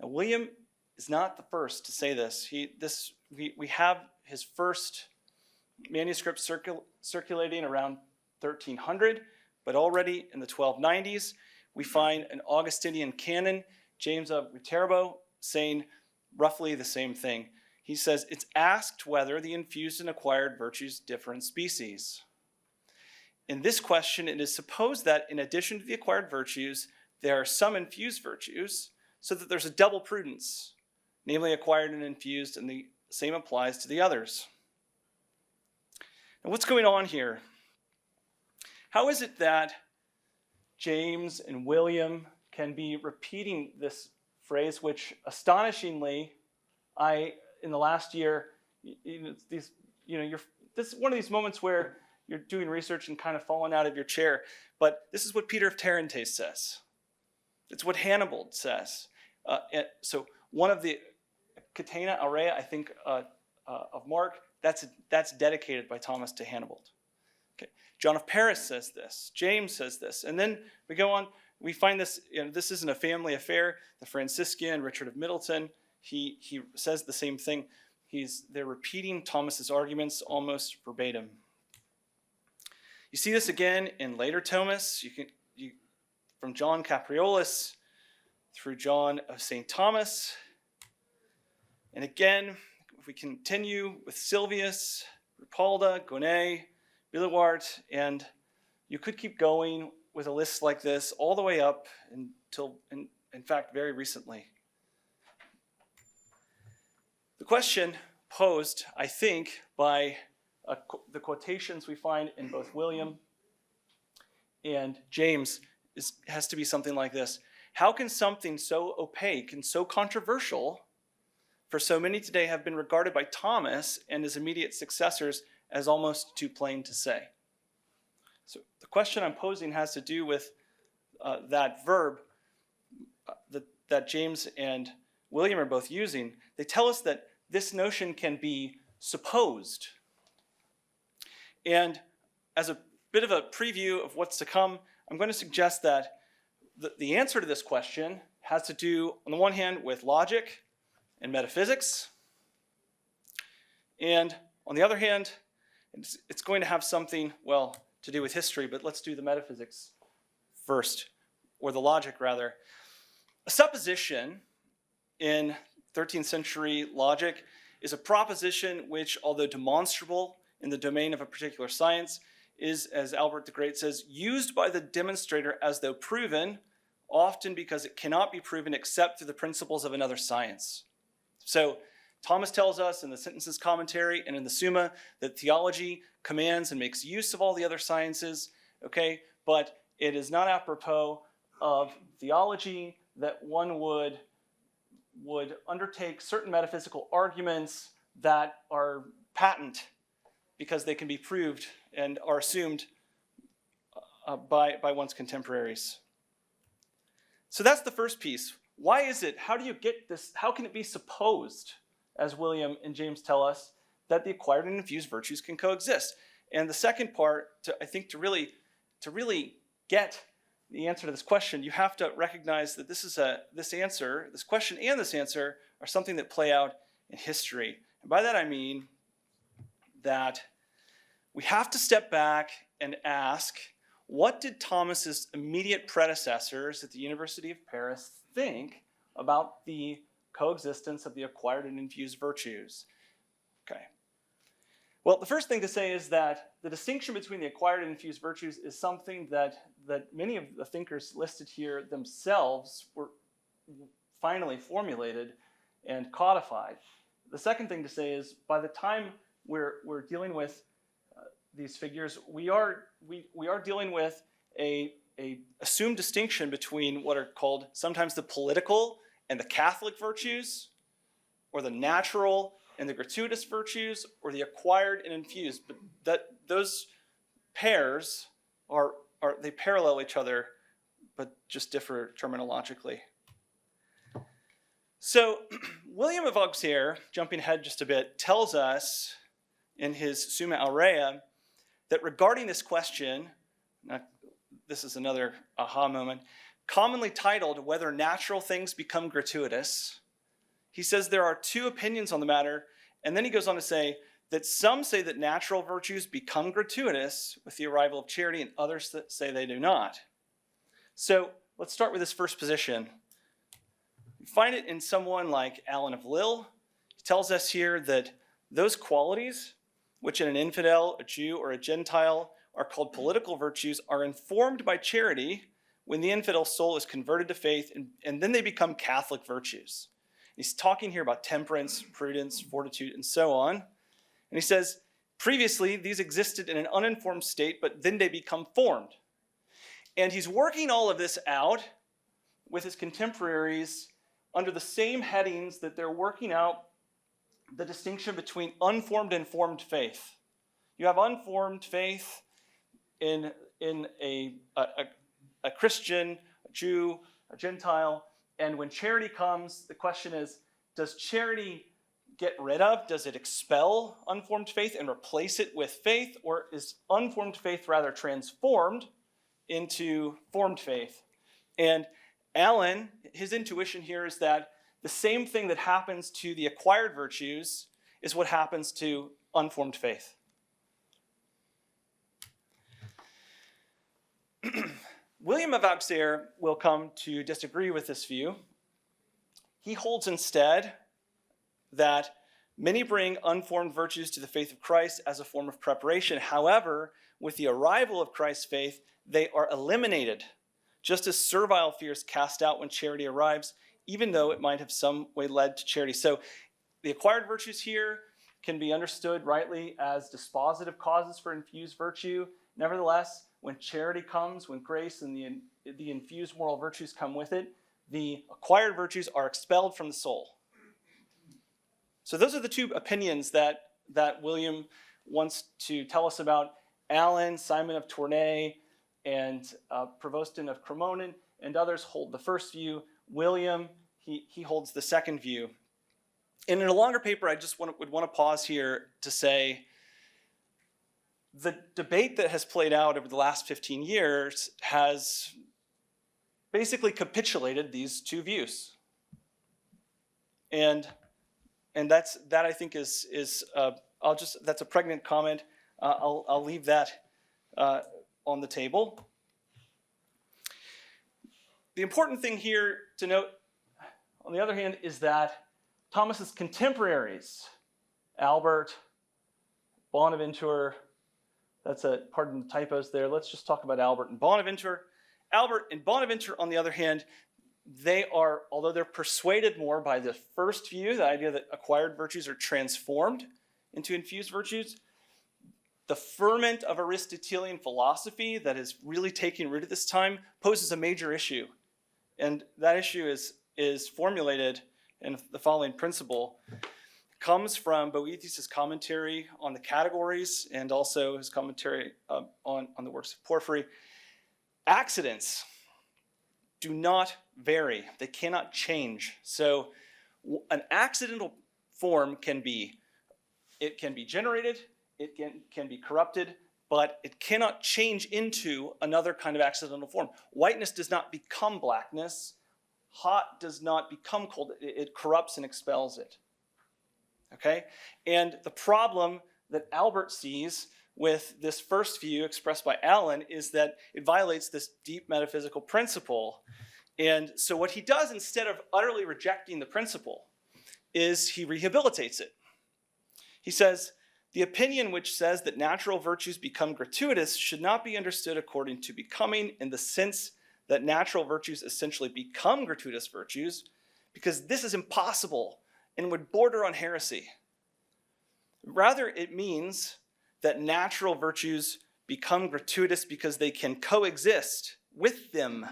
Now, William is not the first to say this. We have his first manuscript circulating around 1300, but already in the 1290s, we find an Augustinian canon, James of Viterbo, saying roughly the same thing. He says, it's asked whether the infused and acquired virtues differ in species. In this question, it is supposed that in addition to the acquired virtues, there are some infused virtues, so that there's a double prudence, namely acquired and infused, and the same applies to the others. Now, what's going on here? How is it that James and William can be repeating this phrase, which astonishingly, in the last year, this is one of these moments where you're doing research and kind of falling out of your chair. But this is what Peter of Tarentaise says. It's what Hannibal says. So one of the Catena Aurea, I think, of Mark, that's dedicated by Thomas to Hannibal. Okay. John of Paris says this. James says this. And then we go on. We find this, this isn't a family affair. The Franciscan, Richard of Middleton, he says the same thing. They're repeating Thomas's arguments almost verbatim. You see this again in later Thomas. From John Capriolas through John of St. Thomas. And again, if we continue with Silvius, Ripalda, Gonet, Villewart, and you could keep going with a list like this all the way up until, in fact, very recently. The question posed, I think, by the quotations we find in both William and James has to be something like this. How can something so opaque and so controversial for so many today have been regarded by Thomas and his immediate successors as almost too plain to say. So the question I'm posing has to do with that verb that James and William are both using. They tell us that this notion can be supposed. And as a bit of a preview of what's to come, I'm going to suggest that the answer to this question has to do, on the one hand, with logic and metaphysics. And on the other hand, it's going to have something, well, to do with history, but let's do the metaphysics first, or the logic rather. A supposition in 13th century logic is a proposition which, although demonstrable in the domain of a particular science, is, as Albert the Great says, used by the demonstrator as though proven, often because it cannot be proven except through the principles of another science. So Thomas tells us in the Sentences Commentary and in the Summa that theology commands and makes use of all the other sciences, okay? But it is not apropos of theology that one would undertake certain metaphysical arguments that are patent because they can be proved and are assumed by one's contemporaries. So that's the first piece. Why is it? How do you get this? How can it be supposed, as William and James tell us, that the acquired and infused virtues can coexist? And the second part, I think, to really get the answer to this question, you have to recognize that this question and this answer are something that play out in history. And by that I mean that we have to step back and ask, what did Thomas's immediate predecessors at the University of Paris think about the coexistence of the acquired and infused virtues? Okay. Well, the first thing to say is that the distinction between the acquired and infused virtues is something that many of the thinkers listed here themselves were finally formulated and codified. The second thing to say is, by the time we're dealing with these figures, we are dealing with a assumed distinction between what are called sometimes the political and the Catholic virtues, or the natural and the gratuitous virtues, or the acquired and infused. But that those pairs they parallel each other, but just differ terminologically. So William of Auxerre, jumping ahead just a bit, tells us in his Summa Aurea that regarding this question, this is another aha moment, commonly titled Whether Natural Things Become Gratuitous, he says there are two opinions on the matter, and then he goes on to say that some say that natural virtues become gratuitous with the arrival of charity, and others that say they do not. So let's start with this first position. We find it in someone like Alan of Lille. He tells us here that those qualities which in an infidel, a Jew, or a Gentile are called political virtues are informed by charity when the infidel soul is converted to faith, and then they become Catholic virtues. He's talking here about temperance, prudence, fortitude, and so on. And he says, previously, these existed in an uninformed state, but then they become formed. And he's working all of this out with his contemporaries under the same headings that they're working out the distinction between unformed and formed faith. You have unformed faith in a Christian, a Jew, a Gentile, and when charity comes, the question is, does charity get rid of, does it expel unformed faith and replace it with faith, or is unformed faith rather transformed into formed faith? And Alan, his intuition here is that the same thing that happens to the acquired virtues is what happens to unformed faith. William of Auxerre will come to disagree with this view. He holds instead that many bring unformed virtues to the faith of Christ as a form of preparation. However, with the arrival of Christ's faith, they are eliminated, just as servile fear is cast out when charity arrives, even though it might have some way led to charity. So the acquired virtues here can be understood rightly as dispositive causes for infused virtue. Nevertheless, when charity comes, when grace and the infused moral virtues come with it, the acquired virtues are expelled from the soul. So those are the two opinions that William wants to tell us about. Alan, Simon of Tournai, and Provostin of Cremonin, and others hold the first view. William, he holds the second view. And in a longer paper, I just would want to pause here to say the debate that has played out over the last 15 years has basically capitulated these two views. And that I think is that's a pregnant comment. I'll leave that on the table. The important thing here to note, on the other hand, is that Thomas's contemporaries, Albert, Bonaventure, pardon the typos there, let's just talk about Albert and Bonaventure. Albert and Bonaventure, on the other hand, although they're persuaded more by the first view, the idea that acquired virtues are transformed into infused virtues, the ferment of Aristotelian philosophy that is really taking root at this time poses a major issue. And that issue is formulated in the following principle. It comes from Boethius' commentary on the categories and also his commentary on the works of Porphyry. Accidents do not vary. They cannot change. So an accidental form can be generated, it can be corrupted, but it cannot change into another kind of accidental form. Whiteness does not become blackness. Hot does not become cold. It corrupts and expels it. Okay? And the problem that Albert sees with this first view expressed by Alan is that it violates this deep metaphysical principle. And so what he does, instead of utterly rejecting the principle, is he rehabilitates it. He says, the opinion which says that natural virtues become gratuitous should not be understood according to becoming in the sense that natural virtues essentially become gratuitous virtues, because this is impossible and would border on heresy. Rather, it means that natural virtues become gratuitous because they can coexist with them,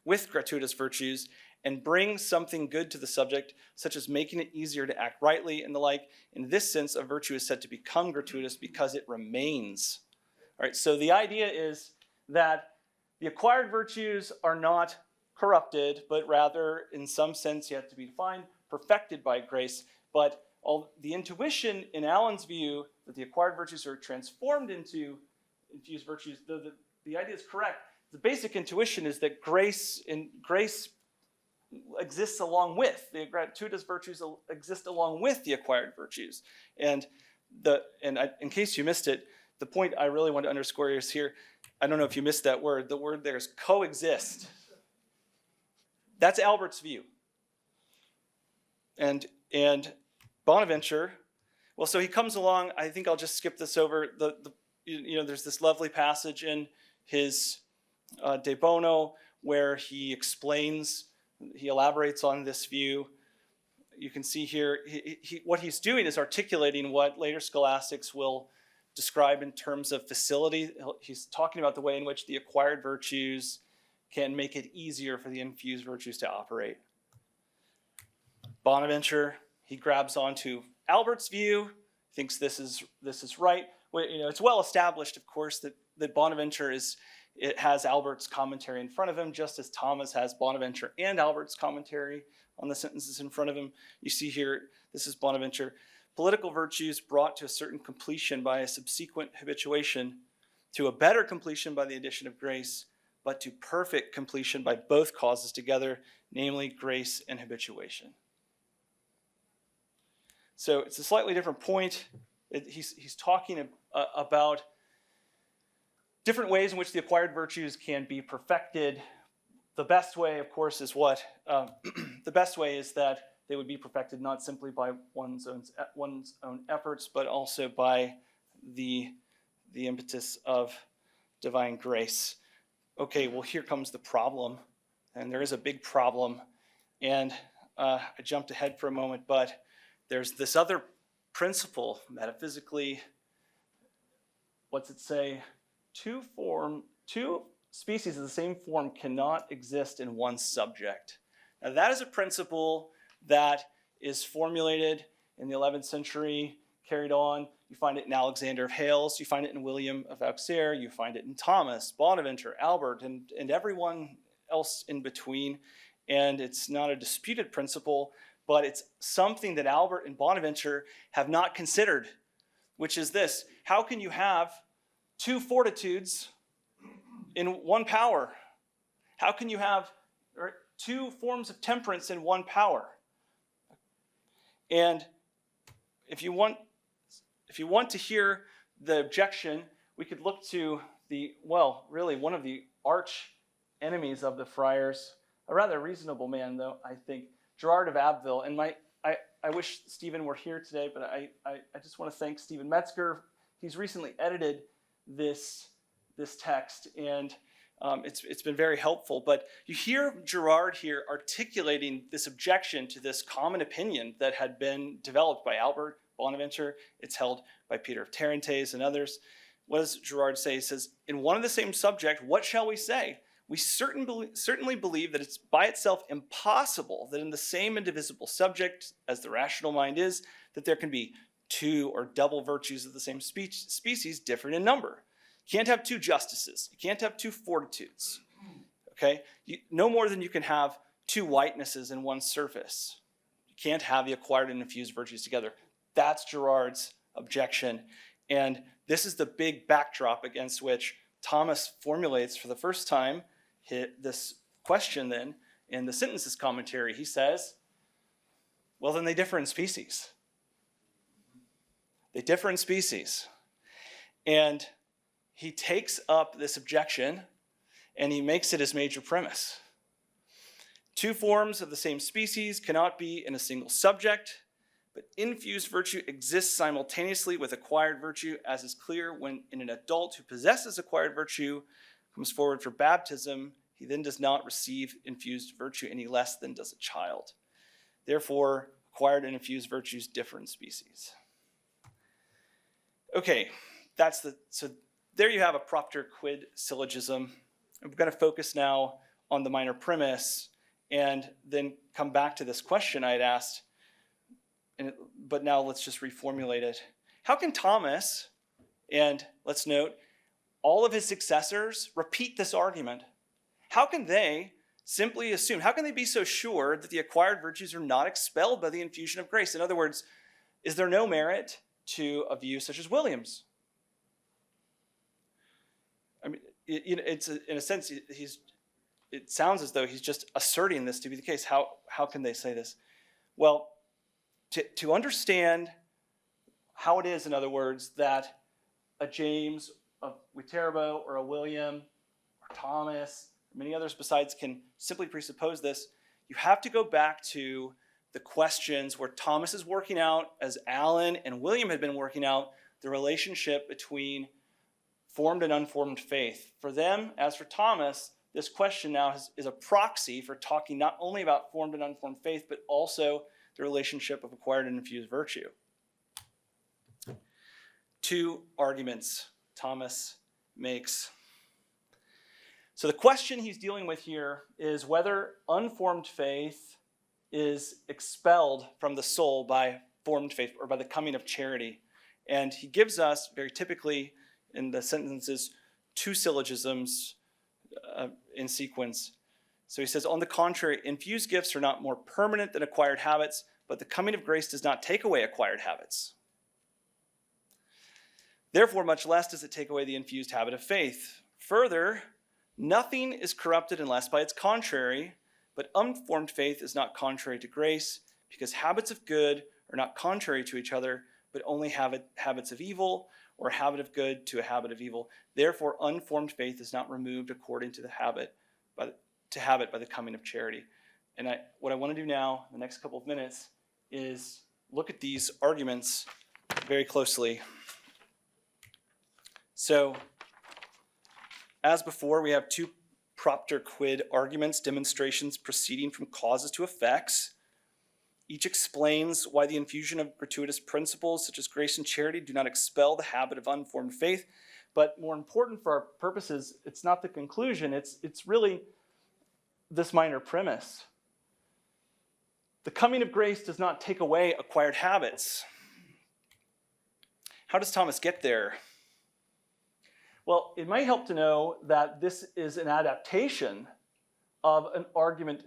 with gratuitous virtues, and bring something good to the subject, such as making it easier to act rightly and the like. In this sense, a virtue is said to become gratuitous because it remains. All right, so the idea is that the acquired virtues are not corrupted, but rather, in some sense, yet to be defined, perfected by grace. But the intuition in Alan's view that the acquired virtues are transformed into infused virtues, though the idea is correct, the basic intuition is that grace exists along with, the gratuitous virtues exist along with the acquired virtues. And in case you missed it, the point I really want to underscore is here, I don't know if you missed that word, the word there is coexist. That's Albert's view. And Bonaventure, well, so he comes along, I think I'll just skip this over, there's this lovely passage in his De Bono where he elaborates on this view. You can see here, what he's doing is articulating what later scholastics will describe in terms of facility. He's talking about the way in which the acquired virtues can make it easier for the infused virtues to operate. Bonaventure, he grabs onto Albert's view, thinks this is right. It's well established, of course, that Bonaventure has Albert's commentary in front of him, just as Thomas has Bonaventure and Albert's commentary on the sentences in front of him. You see here, this is Bonaventure. Political virtues brought to a certain completion by a subsequent habituation, to a better completion by the addition of grace, but to perfect completion by both causes together, namely grace and habituation. So it's a slightly different point. He's talking about different ways in which the acquired virtues can be perfected. The best way, of course, is that they would be perfected not simply by one's own efforts, but also by the impetus of divine grace. Okay, well, here comes the problem, and there is a big problem. And I jumped ahead for a moment, but there's this other principle, metaphysically. What's it say? Two species of the same form cannot exist in one subject. Now, that is a principle that is formulated in the 11th century, carried on. You find it in Alexander of Hales. You find it in William of Auxerre. You find it in Thomas, Bonaventure, Albert, and everyone else in between. And it's not a disputed principle, but it's something that Albert and Bonaventure have not considered, which is this: how can you have two fortitudes in one power? How can you have two forms of temperance in one power? And if you want to hear the objection, we could look to really one of the arch enemies of the friars, a rather reasonable man, though, I think, Gerard of Abbeville. And I wish Stephen were here today, but I just want to thank Stephen Metzger. He's recently edited this text, and it's been very helpful. But you hear Gerard here articulating this objection to this common opinion that had been developed by Albert, Bonaventure. It's held by Peter of Tarentaise and others. What does Gerard say? He says, in one and the same subject, what shall we say? We certainly believe that it's by itself impossible that in the same indivisible subject as the rational mind is, that there can be two or double virtues of the same species different in number. You can't have two justices. You can't have two fortitudes. Okay? No more than you can have two whitenesses in one surface. You can't have the acquired and infused virtues together. That's Gerard's objection. And this is the big backdrop against which Thomas formulates for the first time this question then in the Sentences commentary. He says, well, then they differ in species. They differ in species. And he takes up this objection and he makes it his major premise. Two forms of the same species cannot be in a single subject, but infused virtue exists simultaneously with acquired virtue, as is clear when in an adult who possesses acquired virtue comes forward for baptism, he then does not receive infused virtue any less than does a child. Therefore, acquired and infused virtues differ in species. Okay, so there you have a propter quid syllogism. I'm going to focus now on the minor premise and then come back to this question I had asked, but now let's just reformulate it. How can Thomas, and let's note, all of his successors repeat this argument? How can they simply assume, how can they be so sure that the acquired virtues are not expelled by the infusion of grace? In other words, is there no merit to a view such as William's? I mean, it's in a sense, it sounds as though he's just asserting this to be the case. How can they say this? Well, to understand how it is, in other words, that a James of Viterbo or a William or Thomas, or many others besides, can simply presuppose this, you have to go back to the questions where Thomas is working out, as Alan and William had been working out, the relationship between formed and unformed faith. For them, as for Thomas, this question now is a proxy for talking not only about formed and unformed faith, but also the relationship of acquired and infused virtue. Two arguments Thomas makes. So the question he's dealing with here is whether unformed faith is expelled from the soul by formed faith or by the coming of charity. And he gives us, very typically in the sentences, two syllogisms in sequence. So he says, on the contrary, infused gifts are not more permanent than acquired habits, but the coming of grace does not take away acquired habits. Therefore, much less does it take away the infused habit of faith. Further, nothing is corrupted unless by its contrary, but unformed faith is not contrary to grace, because habits of good are not contrary to each other, but only habits of evil, or a habit of good to a habit of evil. Therefore, unformed faith is not removed according to the habit by the coming of charity. And what I want to do now, in the next couple of minutes, is look at these arguments very closely. So, as before, we have two propter quid arguments, demonstrations proceeding from causes to effects. Each explains why the infusion of gratuitous principles such as grace and charity do not expel the habit of unformed faith. But more important for our purposes, it's not the conclusion, it's really this minor premise. The coming of grace does not take away acquired habits. How does Thomas get there? Well, it might help to know that this is an adaptation of an argument.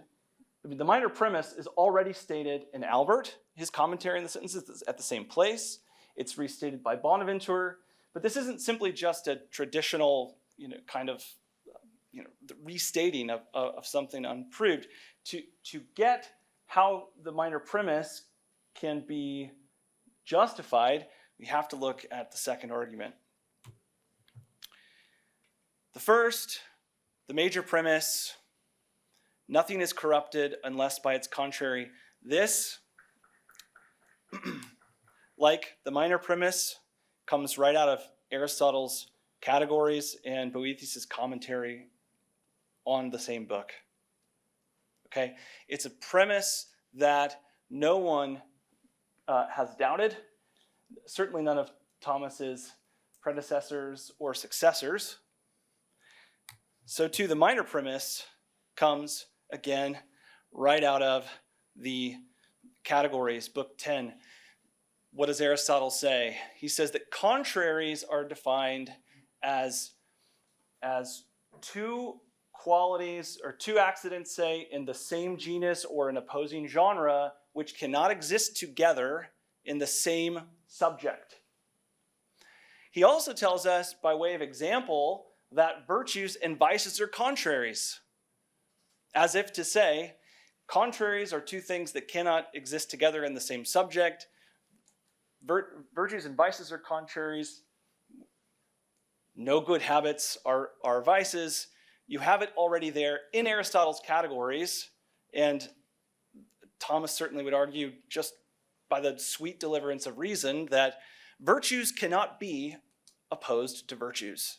I mean, the minor premise is already stated in Albert. His commentary in the sentences is at the same place. It's restated by Bonaventure. But this isn't simply just a traditional, kind of, the restating of something unproved. To get how the minor premise can be justified, we have to look at the second argument. The first, the major premise, nothing is corrupted unless by its contrary. This, like the minor premise, comes right out of Aristotle's Categories and Boethius' commentary on the same book. Okay, it's a premise that no one has doubted. Certainly none of Thomas's predecessors or successors. So too, the minor premise comes, again, right out of the Categories, Book 10. What does Aristotle say? He says that contraries are defined as two qualities or two accidents, say, in the same genus or an opposing genre, which cannot exist together in the same subject. He also tells us, by way of example, that virtues and vices are contraries, as if to say, contraries are two things that cannot exist together in the same subject. Virtues and vices are contraries. No good habits are vices. You have it already there in Aristotle's Categories, and Thomas certainly would argue, just by the sweet deliverance of reason, that virtues cannot be opposed to virtues.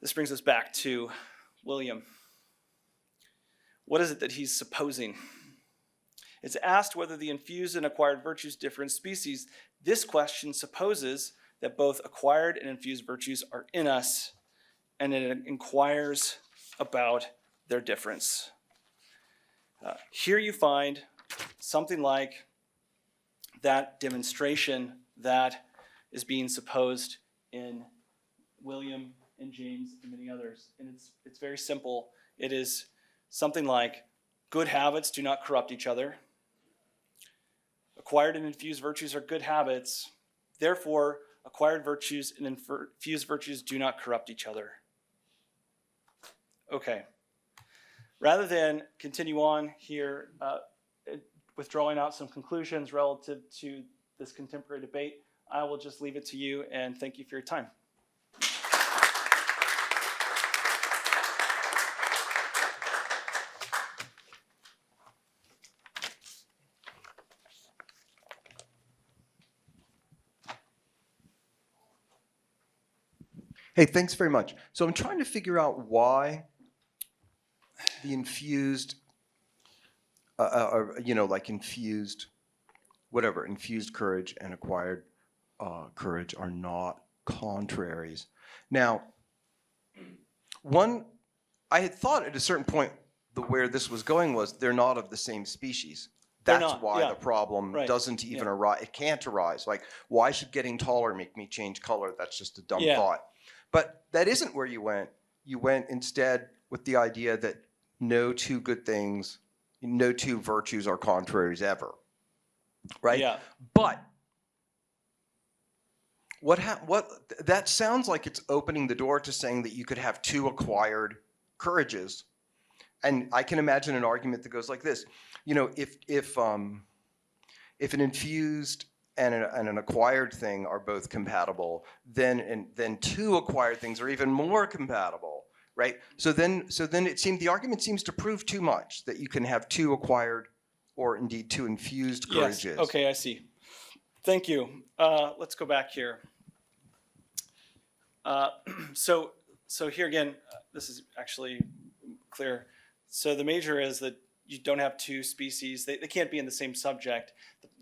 This brings us back to William. What is it that he's supposing? It's asked whether the infused and acquired virtues differ in species. This question supposes that both acquired and infused virtues are in us, and it inquires about their difference. Here you find something like that demonstration that is being supposed in William and James and many others. And it's very simple. It is something like, good habits do not corrupt each other. Acquired and infused virtues are good habits. Therefore, acquired virtues and infused virtues do not corrupt each other. Okay. Rather than continue on here with drawing out some conclusions relative to this contemporary debate, I will just leave it to you and thank you for your time. Hey, thanks very much. So I'm trying to figure out why the infused, like infused courage and acquired courage are not contraries. Now, I had thought at a certain point where this was going was they're not of the same species. That's why the problem doesn't even arise. It can't arise. Like, why should getting taller make me change color? That's just a dumb thought. But that isn't where you went. You went instead with the idea that no two good things, no two virtues are contraries ever, right? Yeah. But what that sounds like it's opening the door to saying that you could have two acquired courages, and I can imagine an argument that goes like this: if an infused and an acquired thing are both compatible, then two acquired things are even more compatible, right? So then the argument seems to prove too much, that you can have two acquired or indeed two infused courages. Yes. Okay, I see. Thank you. Let's go back here. So here again, this is actually clear. So the major is that you don't have two species. They can't be in the same subject.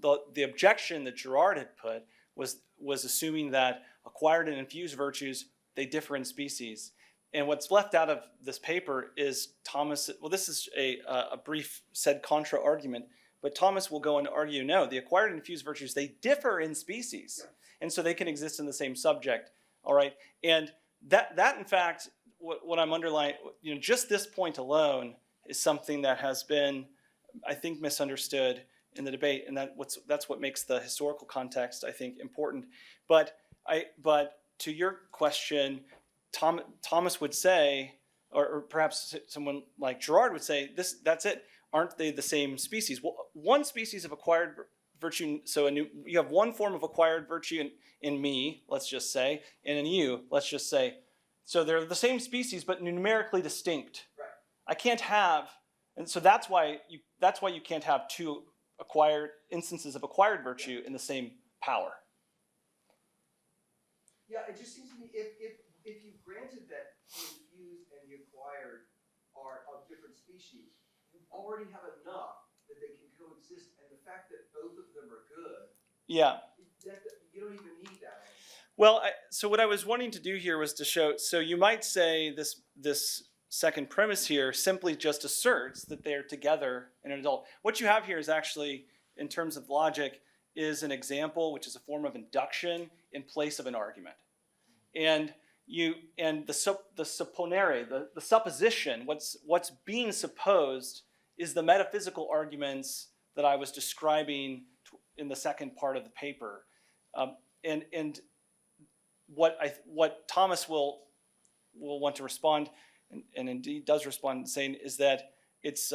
The objection that Girard had put was assuming that acquired and infused virtues, they differ in species. And what's left out of this paper is Thomas. Well, this is a brief sed contra argument, but Thomas will go on to argue, no, the acquired and infused virtues, they differ in species, and so they can exist in the same subject. All right, and that in fact, what I'm underlining, just this point alone is something that has been, I think, misunderstood in the debate, and that's what makes the historical context, I think, important. But to your question, Thomas would say, or perhaps someone like Gerard would say, that's it. Aren't they the same species? Well, one species of acquired virtue, so you have one form of acquired virtue in me, let's just say, and in you, let's just say. So they're the same species, but numerically distinct. Right. I can't have, and so that's why you can't have two acquired instances of acquired virtue in the same power. Yeah, it just seems to me if you granted that the infused and the acquired are of different species, you already have enough that they can coexist, and the fact that both of them are good, yeah, you don't even need that. Well, so what I was wanting to do here was to show, so you might say this second premise here simply just asserts that they're together in an adult. What you have here is actually, in terms of logic, is an example, which is a form of induction in place of an argument. And the supponere, the supposition, what's being supposed is the metaphysical arguments that I was describing in the second part of the paper. And what Thomas will want to respond, and indeed does respond, saying is that it's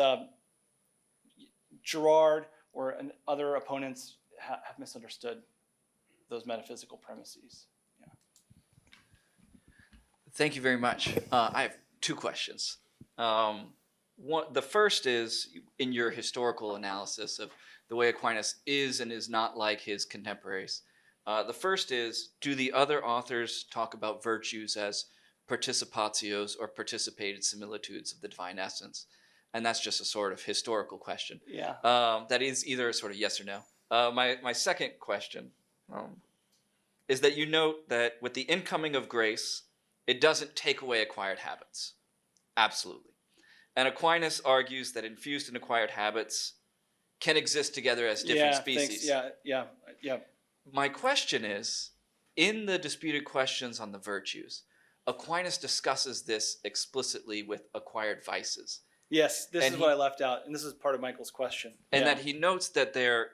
Gerard or other opponents have misunderstood those metaphysical premises. Yeah. Thank you very much. I have two questions. The first is in your historical analysis of the way Aquinas is and is not like his contemporaries. The first is, do the other authors talk about virtues as participatios or participated similitudes of the divine essence? And that's just a sort of historical question. Yeah. That is either a sort of yes or no. My second question is that you note that with the incoming of grace, it doesn't take away acquired habits. Absolutely. And Aquinas argues that infused and acquired habits can exist together as different species. Thanks. Yeah. My question is, in the disputed questions on the virtues, Aquinas discusses this explicitly with acquired vices. Yes, this is what I left out, and this is part of Michael's question. And that he notes that they're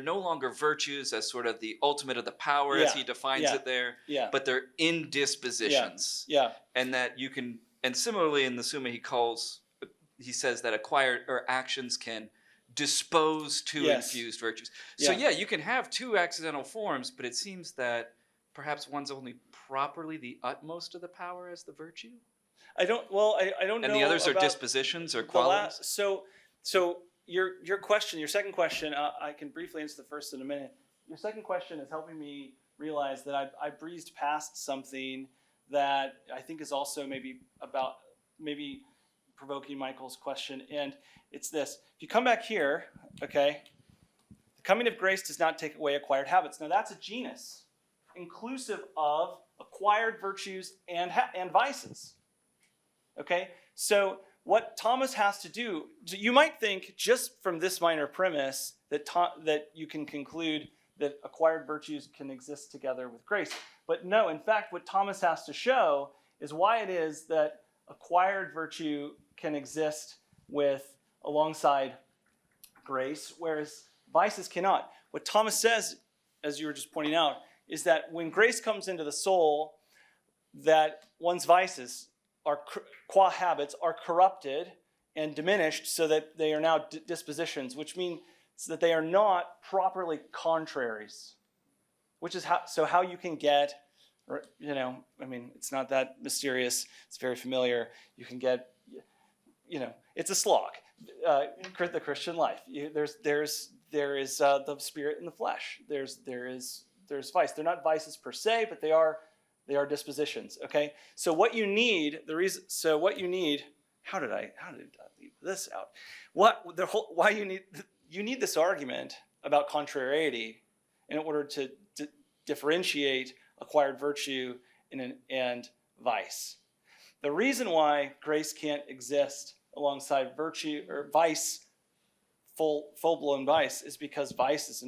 no longer virtues as sort of the ultimate of the power as he defines it there, but they're indispositions. Yeah. And that you can, and similarly in the Summa he says that acquired or actions can dispose to infused virtues. So you can have two accidental forms, but it seems that perhaps one's only properly the utmost of the power as the virtue. I don't know. And the others are dispositions or qualities. So your second question, I can briefly answer the first in a minute. Your second question is helping me realize that I breezed past something that I think is also maybe provoking Michael's question, and it's this. If you come back here, okay, the coming of grace does not take away acquired habits. Now that's a genus, inclusive of acquired virtues and vices. Okay, so what Thomas has to do, you might think just from this minor premise that you can conclude that acquired virtues can exist together with grace. But no, in fact, what Thomas has to show is why it is that acquired virtue can exist alongside grace, whereas vices cannot. What Thomas says, as you were just pointing out, is that when grace comes into the soul, that one's vices qua habits are corrupted and diminished so that they are now dispositions, which means that they are not properly contraries, which is how you can get, it's not that mysterious, it's very familiar. You can get, it's a slog, the Christian life. There is the spirit and the flesh. There is vice. They're not vices per se, but they are dispositions. Okay. So what you need, how did I leave this out? Why you need this argument about contrariety in order to differentiate acquired virtue and vice. The reason why grace can't exist alongside virtue or vice, full-blown vice, is because vice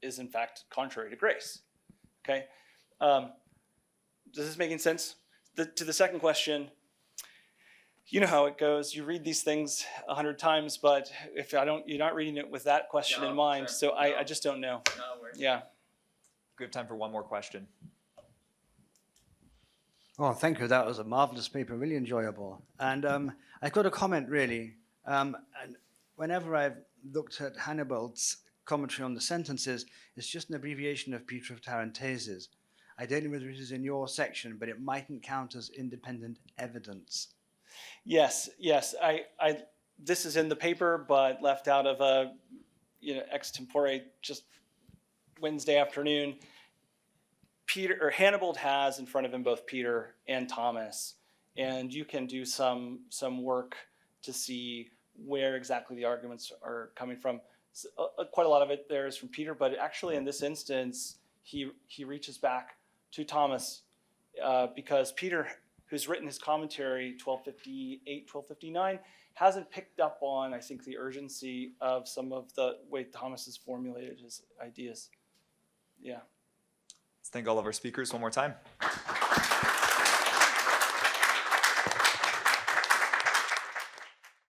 is in fact contrary to grace. Okay, does this making sense? To the second question, you know how it goes. You read these things 100 times, but if you're not reading it with that question in mind. Sure. So I just don't know. No worries. Yeah. We have time for one more question. Oh, thank you. That was a marvelous paper, really enjoyable. And I've got a comment, really. And whenever I've looked at Hannibal's commentary on the sentences, it's just an abbreviation of Peter of Tarantese's. I don't know whether it is in your section, but it mightn't count as independent evidence. Yes. This is in the paper, but left out of a, extempore just Wednesday afternoon. Hannibal has in front of him both Peter and Thomas, and you can do some work to see where exactly the arguments are coming from. So, quite a lot of it there is from Peter, but actually in this instance, he reaches back to Thomas because Peter, who's written his commentary 1258, 1259, hasn't picked up on, I think, the urgency of some of the way Thomas has formulated his ideas. Yeah. Let's thank all of our speakers one more time.